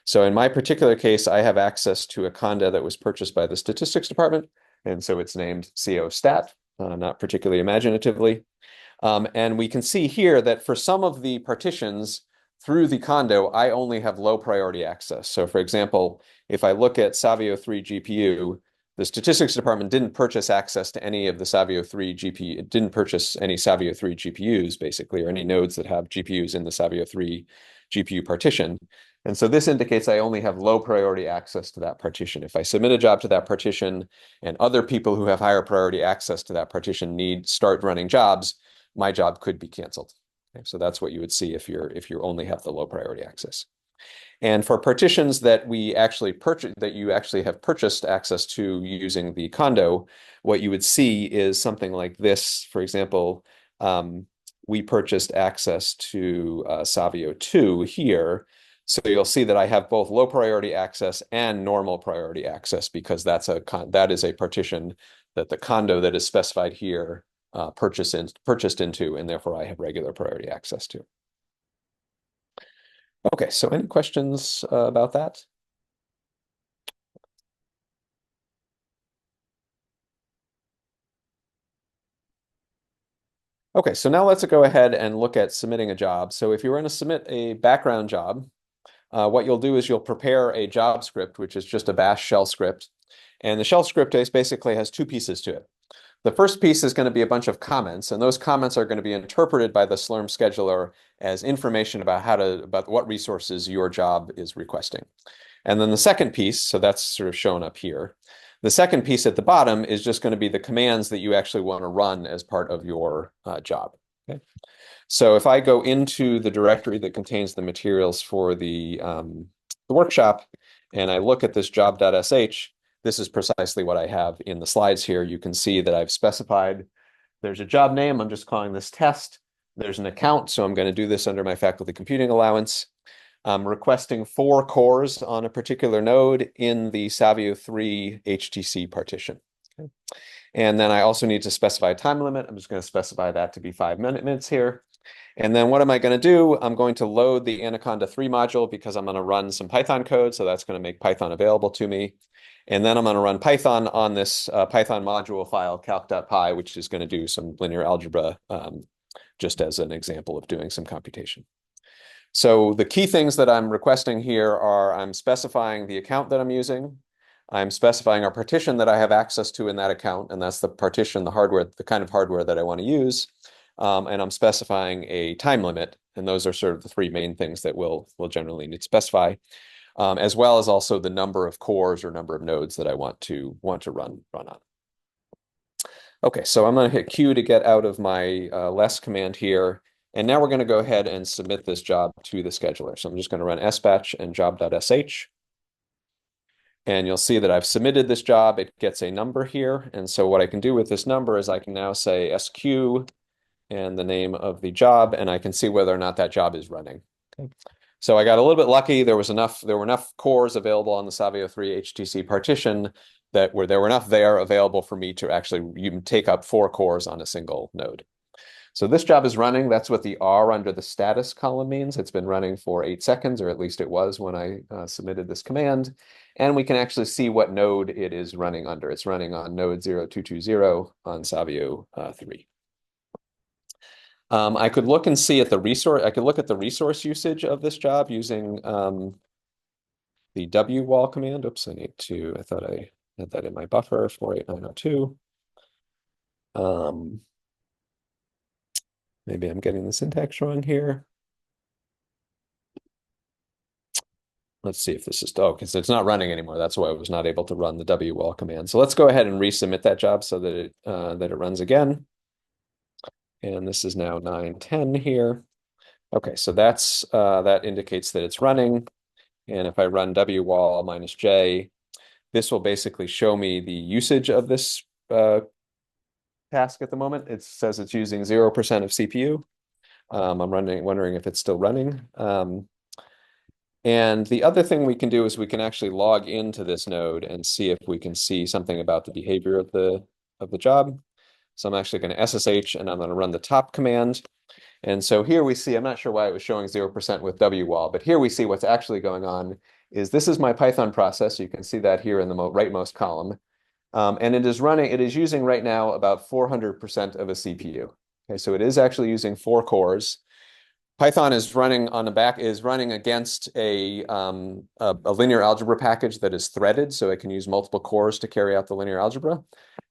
So in my particular case, I have access to a condo that was purchased by the statistics department. And so it's named CO stat, not particularly imaginatively. And we can see here that for some of the partitions through the condo, I only have low priority access. So for example, if I look at Savio 3 GPU, the statistics department didn't purchase access to any of the Savio 3 GPU, it didn't purchase any Savio 3 GPUs, basically, or any nodes that have GPUs in the Savio 3 GPU partition. And so this indicates I only have low priority access to that partition. If I submit a job to that partition and other people who have higher priority access to that partition start running jobs, my job could be canceled. Okay, so that's what you would see if you only have the low priority access. And for partitions that you actually have purchased access to using the condo, what you would see is something like this. For example, we purchased access to Savio 2 here. So you'll see that I have both low priority access and normal priority access, because that is a partition that the condo that is specified here purchased into, and therefore I have regular priority access to. Okay, so any questions about that? Okay, so now let's go ahead and look at submitting a job. So if you were going to submit a background job, what you'll do is you'll prepare a job script, which is just a bash shell script. And the shell script basically has two pieces to it. The first piece is going to be a bunch of comments, and those comments are going to be interpreted by the Slurm scheduler as information about what resources your job is requesting. And then the second piece, so that's sort of shown up here. The second piece at the bottom is just going to be the commands that you actually want to run as part of your job. Okay? So if I go into the directory that contains the materials for the workshop, and I look at this job.sh, this is precisely what I have in the slides here. You can see that I've specified there's a job name. I'm just calling this test. There's an account, so I'm going to do this under my faculty computing allowance. I'm requesting 4 cores on a particular node in the Savio 3 HTC partition. Okay. And then I also need to specify a time limit. I'm just going to specify that to be 5 minutes here. And then what am I going to do? I'm going to load the Anaconda 3 module because I'm going to run some Python code. So that's going to make Python available to me. And then I'm going to run Python on this Python module file, calc.py, which is going to do some linear algebra, just as an example of doing some computation. So the key things that I'm requesting here are I'm specifying the account that I'm using. I'm specifying a partition that I have access to in that account, and that's the partition, the hardware, the kind of hardware that I want to use. And I'm specifying a time limit, and those are sort of the 3 main things that we'll generally need to specify, as well as also the number of cores or number of nodes that I want to run on. Okay, so I'm going to hit Q to get out of my less command here. And now we're going to go ahead and submit this job to the scheduler. So I'm just going to run sbatch and job.sh. And you'll see that I've submitted this job. It gets a number here. And so what I can do with this number is I can now say SQ and the name of the job, and I can see whether or not that job is running. Okay. So I got a little bit lucky. There were enough cores available on the Savio 3 HTC partition that there were enough there available for me to actually take up 4 cores on a single node. So this job is running. That's what the R under the status column means. It's been running for 8 seconds, or at least it was when I submitted this command. And we can actually see what node it is running under. It's running on node 0220 on Savio 3. I could look and see at the resource. I could look at the resource usage of this job using the wwall command. Oops, I thought I had that in my buffer, 48902. maybe I'm getting the syntax wrong here. Let's see if this is, oh, because it's not running anymore. That's why I was not able to run the wall command. So let's go ahead and resubmit that job so that it runs again. And this is now 9:10 here. Okay, so that indicates that it's running. And if I run wall -j, this will basically show me the usage of this task at the moment. It says it's using 0% of CPU. I'm wondering if it's still running. And the other thing we can do is we can actually log into this node and see if we can see something about the behavior of the job. So I'm actually going to SSH and I'm going to run the top command. And so here we see, I'm not sure why it was showing 0% with wall, but here we see what's actually going on is this is my Python process. You can see that here in the rightmost column. And it is using right now about 400% of a CPU. Okay, so it is actually using 4 cores. Python is running against a linear algebra package that is threaded, so it can use multiple cores to carry out the linear algebra.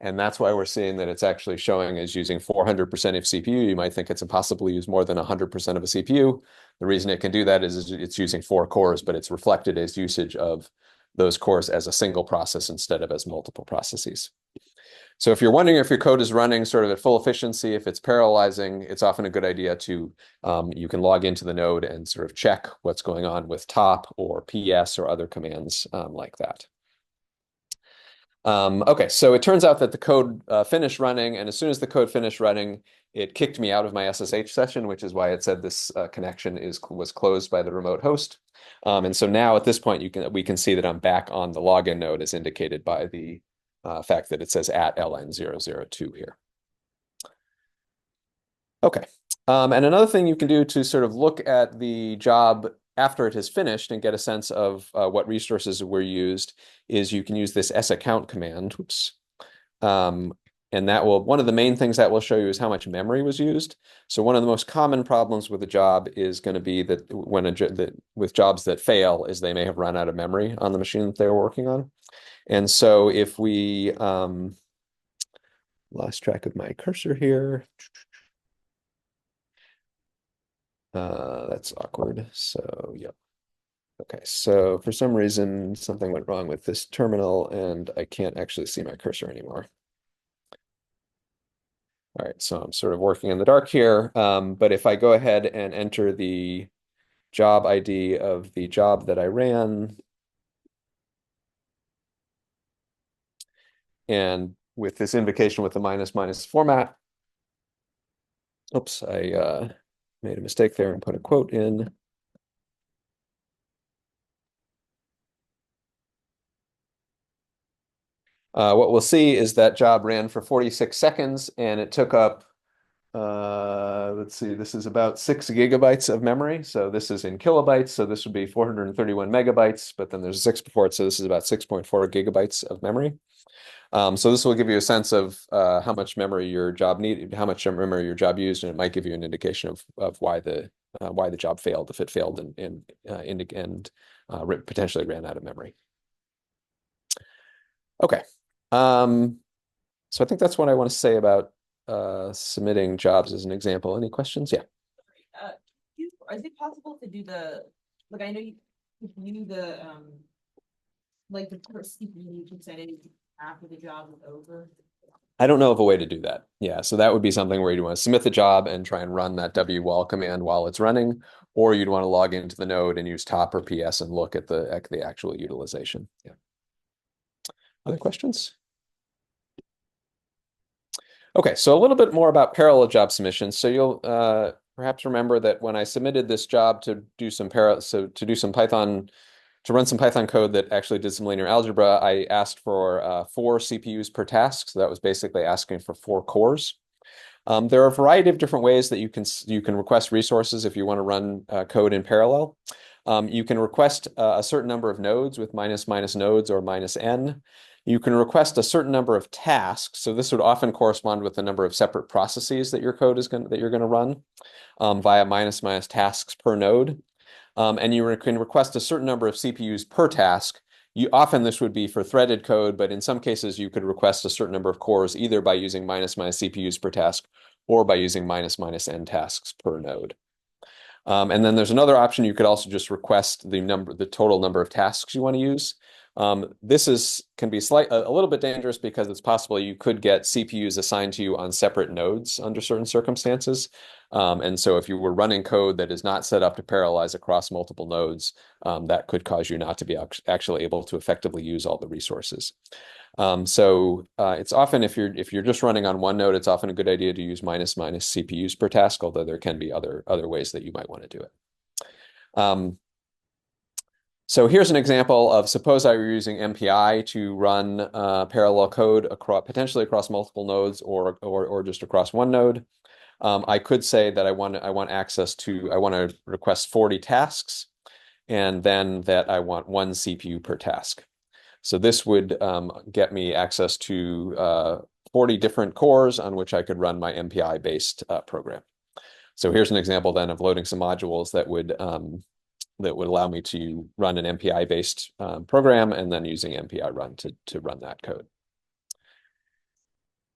And that's why we're seeing that it's actually showing as using 400% of CPU. You might think it's impossible to use more than 100% of a CPU. The reason it can do that is it's using 4 cores, but it's reflected as usage of those cores as a single process instead of as multiple processes. So if you're wondering if your code is running sort of at full efficiency, if it's parallelizing, it's often a good idea to, you can log into the node and sort of check what's going on with top or ps or other commands like that. Okay, so it turns out that the code finished running, and as soon as the code finished running, it kicked me out of my SSH session, which is why it said this connection was closed by the remote host. And so now at this point, we can see that I'm back on the login node as indicated by the fact that it says at ln002 here. Okay, and another thing you can do to sort of look at the job after it has finished and get a sense of what resources were used is you can use this saccount command. Oops. And that will, one of the main things that will show you is how much memory was used. So one of the most common problems with a job is going to be that with jobs that fail is they may have run out of memory on the machine that they were working on. And so if we lost track of my cursor here. That's awkward. So, yep. Okay, so for some reason, something went wrong with this terminal and I can't actually see my cursor anymore. All right, so I'm sort of working in the dark here. But if I go ahead and enter the job ID of the job that I ran, and with this invocation with the -- format, oops, I made a mistake there and put a quote in. What we'll see is that job ran for 46 seconds and it took up, let's see, this is about 6 gigabytes of memory. So this is in kilobytes. So this would be 431 megabytes, but then there's a 6 before it. So this is about 6.4 gigabytes of memory. So this will give you a sense of how much memory your job needed, how much memory your job used, and it might give you an indication of why the job failed, if it failed and potentially ran out of memory. Okay. So I think that's what I want to say about submitting jobs as an example. Any questions? Yeah. Is it possible to do like I know you do the like the first CPU percentage after the job is over? I don't know of a way to do that. Yeah, so that would be something where you'd want to submit the job and try and run that wall command while it's running, or you'd want to log into the node and use top or ps and look at the actual utilization. Yeah. Other questions? Okay, so a little bit more about parallel job submissions. So you'll perhaps remember that when I submitted this job to do some Python, to run some Python code that actually did some linear algebra, I asked for 4 CPUs per task. So that was basically asking for 4 cores. There are a variety of different ways that you can request resources if you want to run code in parallel. You can request a certain number of nodes with -- nodes or -n. You can request a certain number of tasks. So this would often correspond with the number of separate processes that your code that you're going to run via -- tasks per node. And you can request a certain number of CPUs per task. Often this would be for threaded code, but in some cases you could request a certain number of cores either by using -- CPUs per task or by using -n tasks per node. And then there's another option. You could also just request the total number of tasks you want to use. This can be a little bit dangerous because it's possible you could get CPUs assigned to you on separate nodes under certain circumstances. And so if you were running code that is not set up to parallelize across multiple nodes, that could cause you not to be actually able to effectively use all the resources. It's often, if you're just running on one node, it's often a good idea to use minus CPUs per task, although there can be other ways that you might want to do it. So here's an example of, suppose I were using MPI to run parallel code potentially across multiple nodes or just across one node. I could say that I want to request 40 tasks, and then that I want 1 CPU per task. So this would get me access to 40 different cores on which I could run my MPI-based program. So here's an example then of loading some modules that would allow me to run an MPI-based program and then using MPI run to run that code.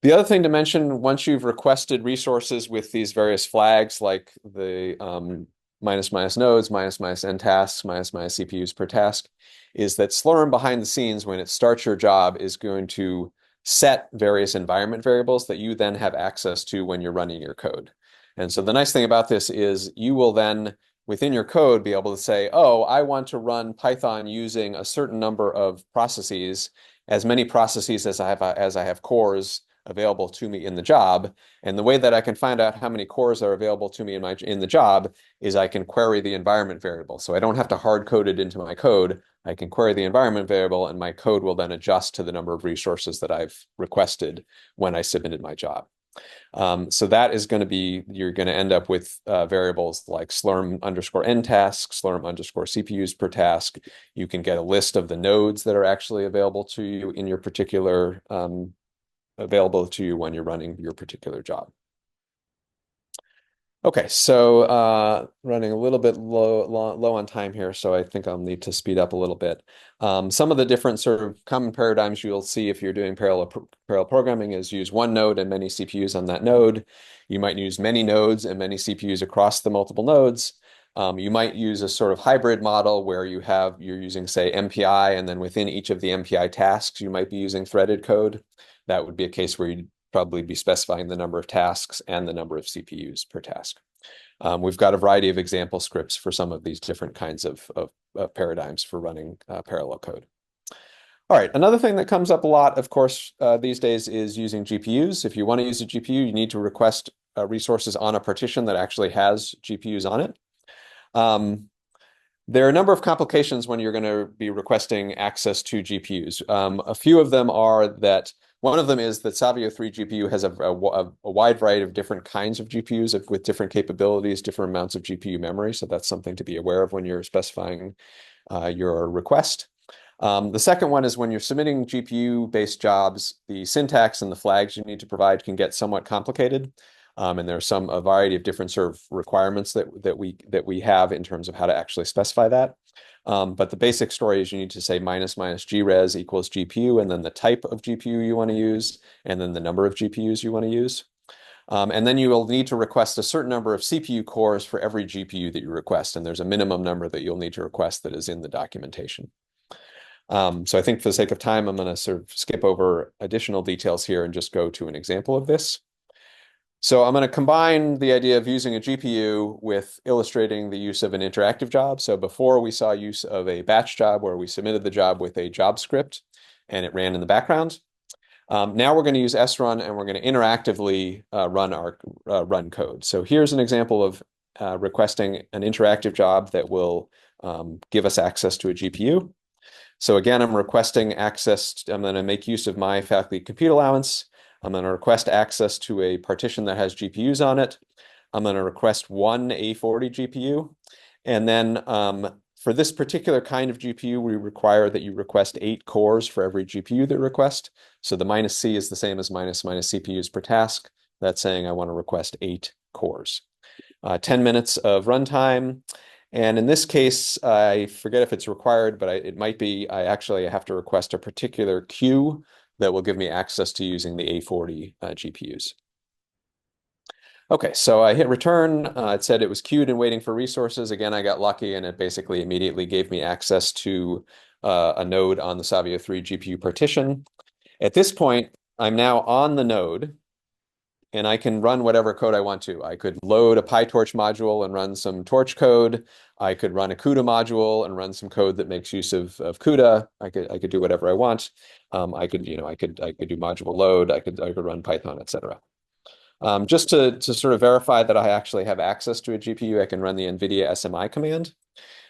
The other thing to mention, once you've requested resources with these various flags, like the -nodes, -n tasks, -CPUs per task, is that Slurm behind the scenes, when it starts your job, is going to set various environment variables that you then have access to when you're running your code. And so the nice thing about this is you will then, within your code, be able to say, oh, I want to run Python using a certain number of processes, as many processes as I have cores available to me in the job. And the way that I can find out how many cores are available to me in the job is I can query the environment variable. So I don't have to hard code it into my code. I can query the environment variable, and my code will then adjust to the number of resources that I've requested when I submitted my job. So that is going to be, you're going to end up with variables like slurm_n tasks, slurm_CPUs per task. You can get a list of the nodes that are actually available to you in your particular available to you when you're running your particular job. Okay, so running a little bit low on time here, so I think I'll need to speed up a little bit. Some of the different sort of common paradigms you'll see if you're doing parallel programming is use one node and many CPUs on that node. You might use many nodes and many CPUs across the multiple nodes. You might use a sort of hybrid model where you're using, say, MPI, and then within each of the MPI tasks, you might be using threaded code. That would be a case where you'd probably be specifying the number of tasks and the number of CPUs per task. We've got a variety of example scripts for some of these different kinds of paradigms for running parallel code. All right, another thing that comes up a lot, of course, these days is using GPUs. If you want to use a GPU, you need to request resources on a partition that actually has GPUs on it. There are a number of complications when you're going to be requesting access to GPUs. A few of them are that one of them is that Savio 3 GPU has a wide variety of different kinds of GPUs with different capabilities, different amounts of GPU memory. So that's something to be aware of when you're specifying your request. The second one is when you're submitting GPU-based jobs, the syntax and the flags you need to provide can get somewhat complicated. And there's a variety of different sort of requirements that we have in terms of how to actually specify that. But the basic story is you need to say --grez equals GPU, and then the type of GPU you want to use, and then the number of GPUs you want to use. And then you will need to request a certain number of CPU cores for every GPU that you request. And there's a minimum number that you'll need to request that is in the documentation. So I think for the sake of time, I'm going to sort of skip over additional details here and just go to an example of this. So I'm going to combine the idea of using a GPU with illustrating the use of an interactive job. So before we saw use of a batch job where we submitted the job with a job script and it ran in the background. Now we're going to use srun and we're going to interactively run our run code. So here's an example of requesting an interactive job that will give us access to a GPU. So again, I'm requesting access. I'm going to make use of my faculty compute allowance. I'm going to request access to a partition that has GPUs on it. I'm going to request one A40 GPU. And then for this particular kind of GPU, we require that you request 8 cores for every GPU that you request. So the -c is the same as -CPUs per task. That's saying I want to request 8 cores. 10 minutes of runtime. And in this case, I forget if it's required, but it might be, I have to request a particular queue that will give me access to using the A40 GPUs. Okay, so I hit return. It said it was queued and waiting for resources. Again, I got lucky and it basically immediately gave me access to a node on the Savio 3 GPU partition. At this point, I'm now on the node and I can run whatever code I want to. I could load a PyTorch module and run some torch code. I could run a CUDA module and run some code that makes use of CUDA. I could do whatever I want. I could do module load. I could run Python, etc. Just to sort of verify that I actually have access to a GPU, I can run the NVIDIA SMI command,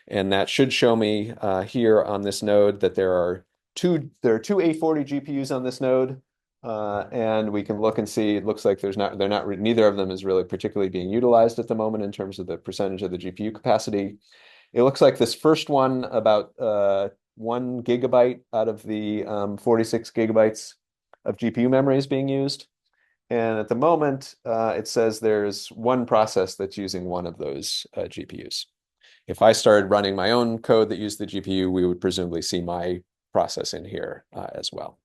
and that should show me here on this node that there are two A40 GPUs on this node. And we can look and see, it looks like neither of them is really particularly being utilized at the moment in terms of the percentage of the GPU capacity. It looks like this first one, about 1 gigabyte out of the 46 gigabytes of GPU memory is being used. And at the moment, it says there's one process that's using one of those GPUs. If I started running my own code that used the GPU, we would presumably see my process in here as well.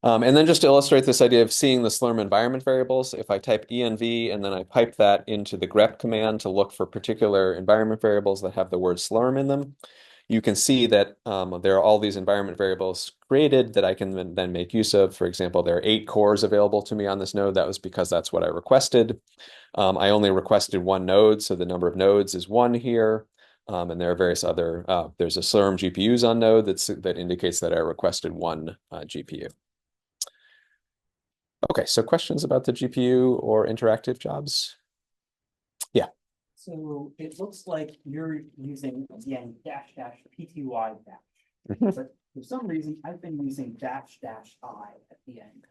And then just to illustrate this idea of seeing the Slurm environment variables, if I type env and then I pipe that into the grep command to look for particular environment variables that have the word Slurm in them, you can see that there are all these environment variables created that I can then make use of. For example, there are 8 cores available to me on this node. That was because that's what I requested. I only requested 1 node, so the number of nodes is 1 here. And there are various other, there's a Slurm GPUs on node that indicates that I requested 1 GPU. Okay, so questions about the GPU or interactive jobs? Yeah. So it looks like you're using, again, --pty dash. But for some reason, I've been using --I at the end.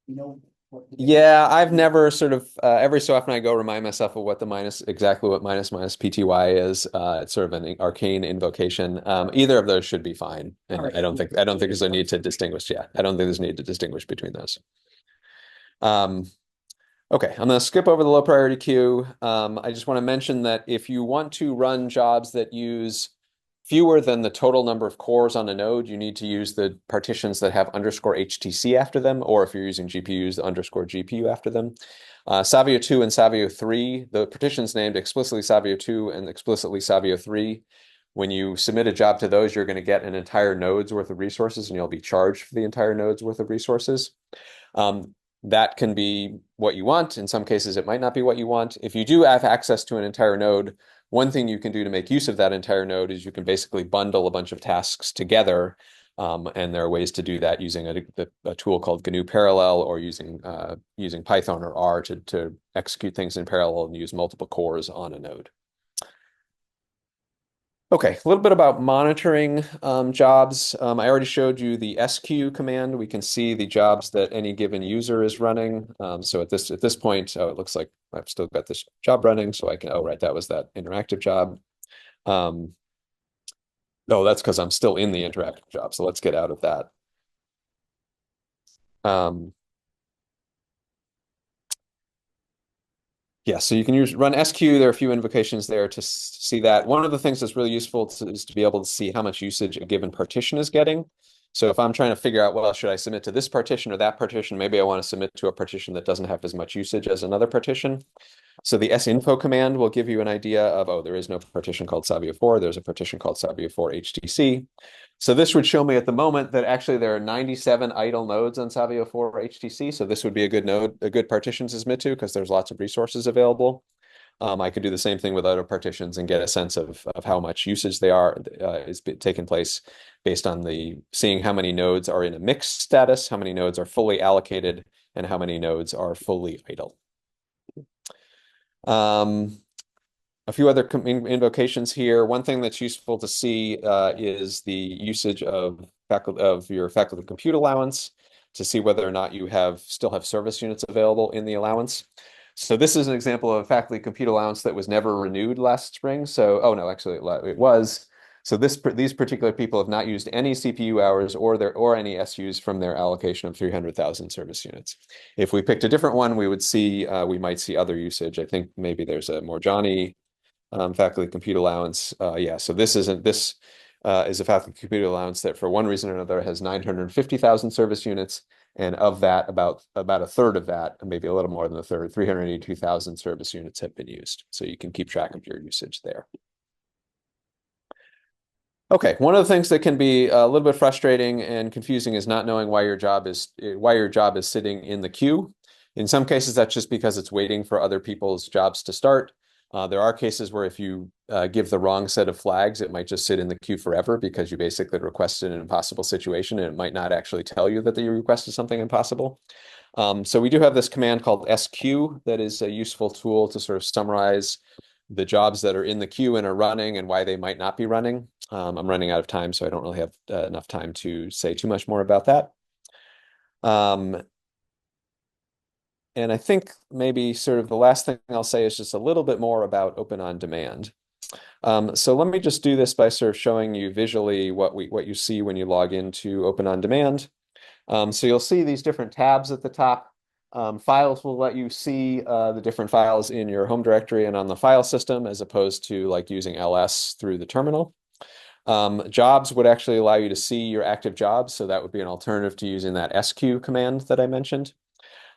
You know what? Yeah, I've never sort of every so often I go remind myself of what exactly what minus pty is. It's sort of an arcane invocation. Either of those should be fine, and Right. I don't think there's a need to distinguish. Yeah, I don't think there's a need to distinguish between those. Okay, I'm going to skip over the low priority queue. I just want to mention that if you want to run jobs that use fewer than the total number of cores on a node, you need to use the partitions that have _HTC after them, or if you're using GPUs, the _GPU after them. Savio 2 and Savio 3, the partitions named explicitly Savio 2 and explicitly Savio 3. When you submit a job to those, you're going to get an entire node's worth of resources, and you'll be charged for the entire node's worth of resources. That can be what you want. In some cases, it might not be what you want. If you do have access to an entire node, one thing you can do to make use of that entire node is you can basically bundle a bunch of tasks together. And there are ways to do that using a tool called GNU Parallel, or using Python or R to execute things in parallel and use multiple cores on a node. Okay, a little bit about monitoring jobs. I already showed you the SQ command. We can see the jobs that any given user is running. So at this point, it looks like I've still got this job running, so I can, oh, right, that was that interactive job. No, that's because I'm still in the interactive job, so let's get out of that. Yeah, so you can run SQ. There are a few invocations there to see that. One of the things that's really useful is to be able to see how much usage a given partition is getting. So if I'm trying to figure out, well, should I submit to this partition or that partition? Maybe I want to submit to a partition that doesn't have as much usage as another partition. So the sinfo command will give you an idea of, oh, there is no partition called Savio 4. There's a partition called Savio 4 HTC. So this would show me at the moment that actually there are 97 idle nodes on Savio 4 HTC. So this would be a good partition to submit to, because there's lots of resources available. I could do the same thing with other partitions and get a sense of how much usage they are is taking place based on seeing how many nodes are in a mixed status, how many nodes are fully allocated, and how many nodes are fully idle. A few other invocations here. One thing that's useful to see is the usage of your faculty compute allowance to see whether or not you still have service units available in the allowance. So this is an example of a faculty compute allowance that was never renewed last spring. So, oh no, actually it was. So these particular people have not used any CPU hours or any SUs from their allocation of 300,000 service units. If we picked a different one, we might see other usage. I think maybe there's a more Johnny faculty compute allowance. Yeah, so this is a faculty compute allowance that for one reason or another has 950,000 service units, And of that, about a third of that, and maybe a little more than a third, 382,000 service units have been used. So you can keep track of your usage there. Okay, one of the things that can be a little bit frustrating and confusing is not knowing why your job is sitting in the queue. In some cases, that's just because it's waiting for other people's jobs to start. There are cases where if you give the wrong set of flags, it might just sit in the queue forever because you basically requested an impossible situation and it might not actually tell you that you requested something impossible. So we do have this command called SQ that is a useful tool to sort of summarize the jobs that are in the queue and are running and why they might not be running. I'm running out of time, so I don't really have enough time to say too much more about that. And I think maybe sort of the last thing I'll say is just a little bit more about Open on Demand. So let me just do this by sort of showing you visually what you see when you log into Open on Demand. So you'll see these different tabs at the top. Files will let you see the different files in your home directory and on the file system, as opposed to like using ls through the terminal. Jobs would actually allow you to see your active jobs, so that would be an alternative to using that SQ command that I mentioned.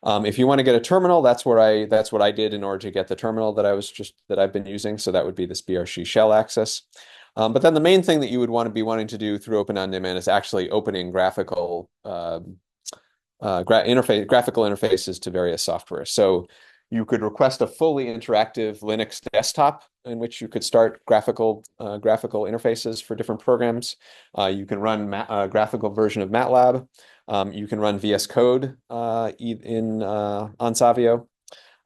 If you want to get a terminal, that's what I did in order to get the terminal that I've been using. So that would be this BRC shell access. But then the main thing that you would want to be wanting to do through Open on Demand is actually opening graphical interfaces to various software. So you could request a fully interactive Linux desktop in which you could start graphical interfaces for different programs. You can run a graphical version of MATLAB. You can run VS Code on Savio.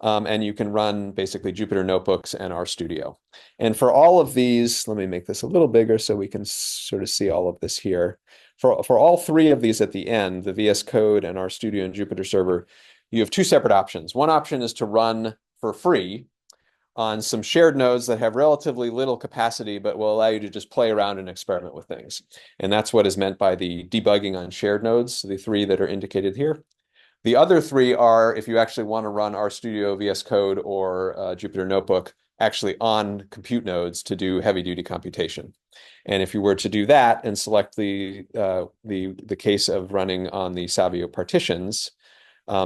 And you can run basically Jupyter Notebooks and RStudio. And for all of these, let me make this a little bigger so we can sort of see all of this here. For all three of these at the end, the VS Code and RStudio and Jupyter Server, you have two separate options. One option is to run for free on some shared nodes that have relatively little capacity, but will allow you to just play around and experiment with things. And that's what is meant by the debugging on shared nodes, the three that are indicated here. The other three are if you actually want to run RStudio, VS Code, or Jupyter Notebook actually on compute nodes to do heavy-duty computation. And if you were to do that and select the case of running on the Savio partitions,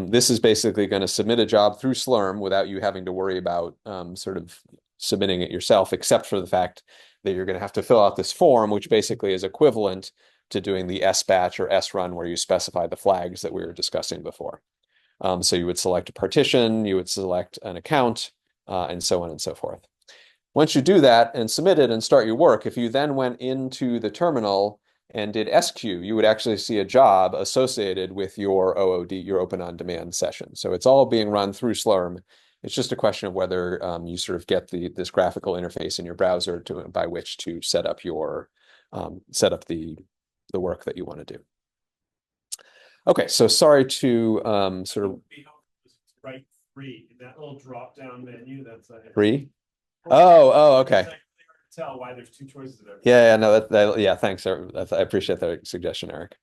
this is basically going to submit a job through Slurm without you having to worry about sort of submitting it yourself, except for the fact that you're going to have to fill out this form, which basically is equivalent to doing the sbatch or srun where you specify the flags that we were discussing before. So you would select a partition, you would select an account, and so on and so forth. Once you do that and submit it and start your work, if you then went into the terminal and did SQ, you would actually see a job associated with your OOD, your Open on Demand session. So it's all being run through Slurm. It's just a question of whether you sort of get this graphical interface in your browser by which to set up the work that you want to do. Okay, so sorry to sort of right free in that little drop down menu. That's free. Oh, okay. Tell why there's two choices there. Yeah, no, yeah, thanks. I appreciate that suggestion, Eric.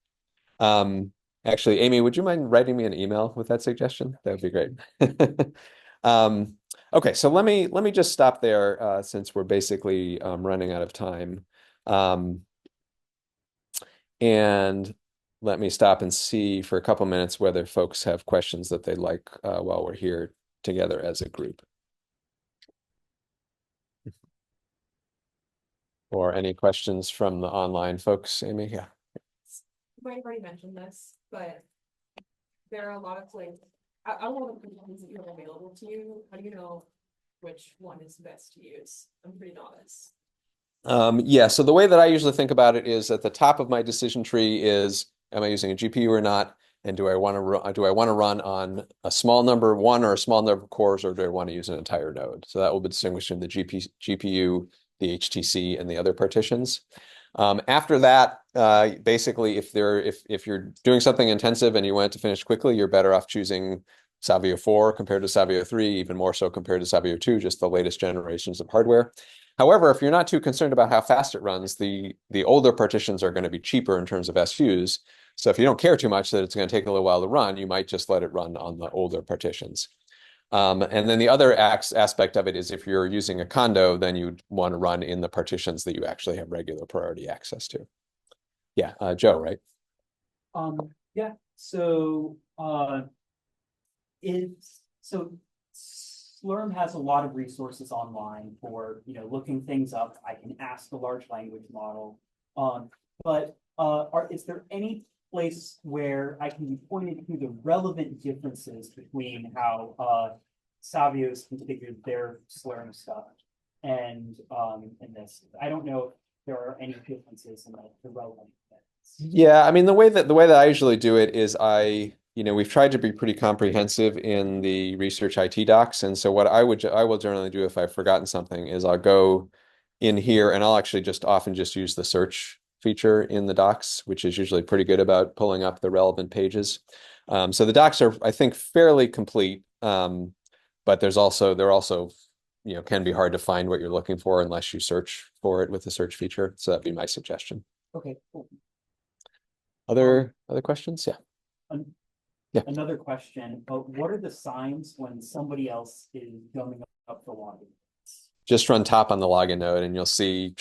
Actually, Amy, would you mind writing me an email with that suggestion? That would be great. Okay, so let me just stop there since we're basically running out of time. And let me stop and see for a couple minutes whether folks have questions that they'd like while we're here together as a group. Or any questions from the online folks, Amy? Yeah. You might have already mentioned this, but there are a lot of like, I want to put things that you have available to you. How do you know which one is best to use? I'm pretty novice. Yeah, so the way that I usually think about it is at the top of my decision tree is, am I using a GPU or not? And do I want to run on a small number one or a small number of cores, or do I want to use an entire node? So that will be distinguishing the GPU, the HTC, and the other partitions. After that, basically, if you're doing something intensive and you want it to finish quickly, you're better off choosing Savio 4 compared to Savio 3, even more so compared to Savio 2, just the latest generations of hardware. However, if you're not too concerned about how fast it runs, the older partitions are going to be cheaper in terms of SUs. So if you don't care too much that it's going to take a little while to run, you might just let it run on the older partitions. And then the other aspect of it is if you're using a condo, then you'd want to run in the partitions that you actually have regular priority access to. Yeah, Joe, right? Yeah, So, so Slurm has a lot of resources online for, looking things up. I can ask the large language model. Is there any place where I can be pointed to the relevant differences between how Savio's configured their Slurm stuff and this? I don't know if there are any differences in the relevant things. Yeah, I mean, the way that I usually do it is we've tried to be pretty comprehensive in the research IT docs. And so what I will generally do if I've forgotten something is I'll go in here and I'll actually often just use the search feature in the docs, which is usually pretty good about pulling up the relevant pages. So the docs are, I think, fairly complete. But they're also, can be hard to find what you're looking for unless you search for it with the search feature. So that'd be my suggestion. Okay, cool. Other questions? Yeah. Yeah. Another question, what are the signs when somebody else is gumming up the login? Just run top on the login node and you'll see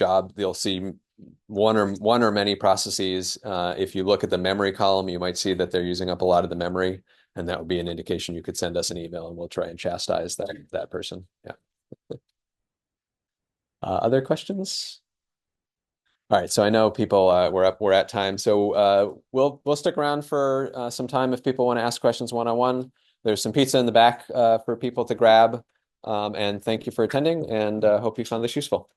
one or many processes. If you look at the memory column, you might see that they're using up a lot of the memory, and that would be an indication you could send us an email and we'll try and chastise that person. Yeah. Other questions? All right, so I know people we're at time, so we'll stick around for some time if people want to ask questions one-on-one. There's some pizza in the back for people to grab, and thank you for attending, and hope you found this useful.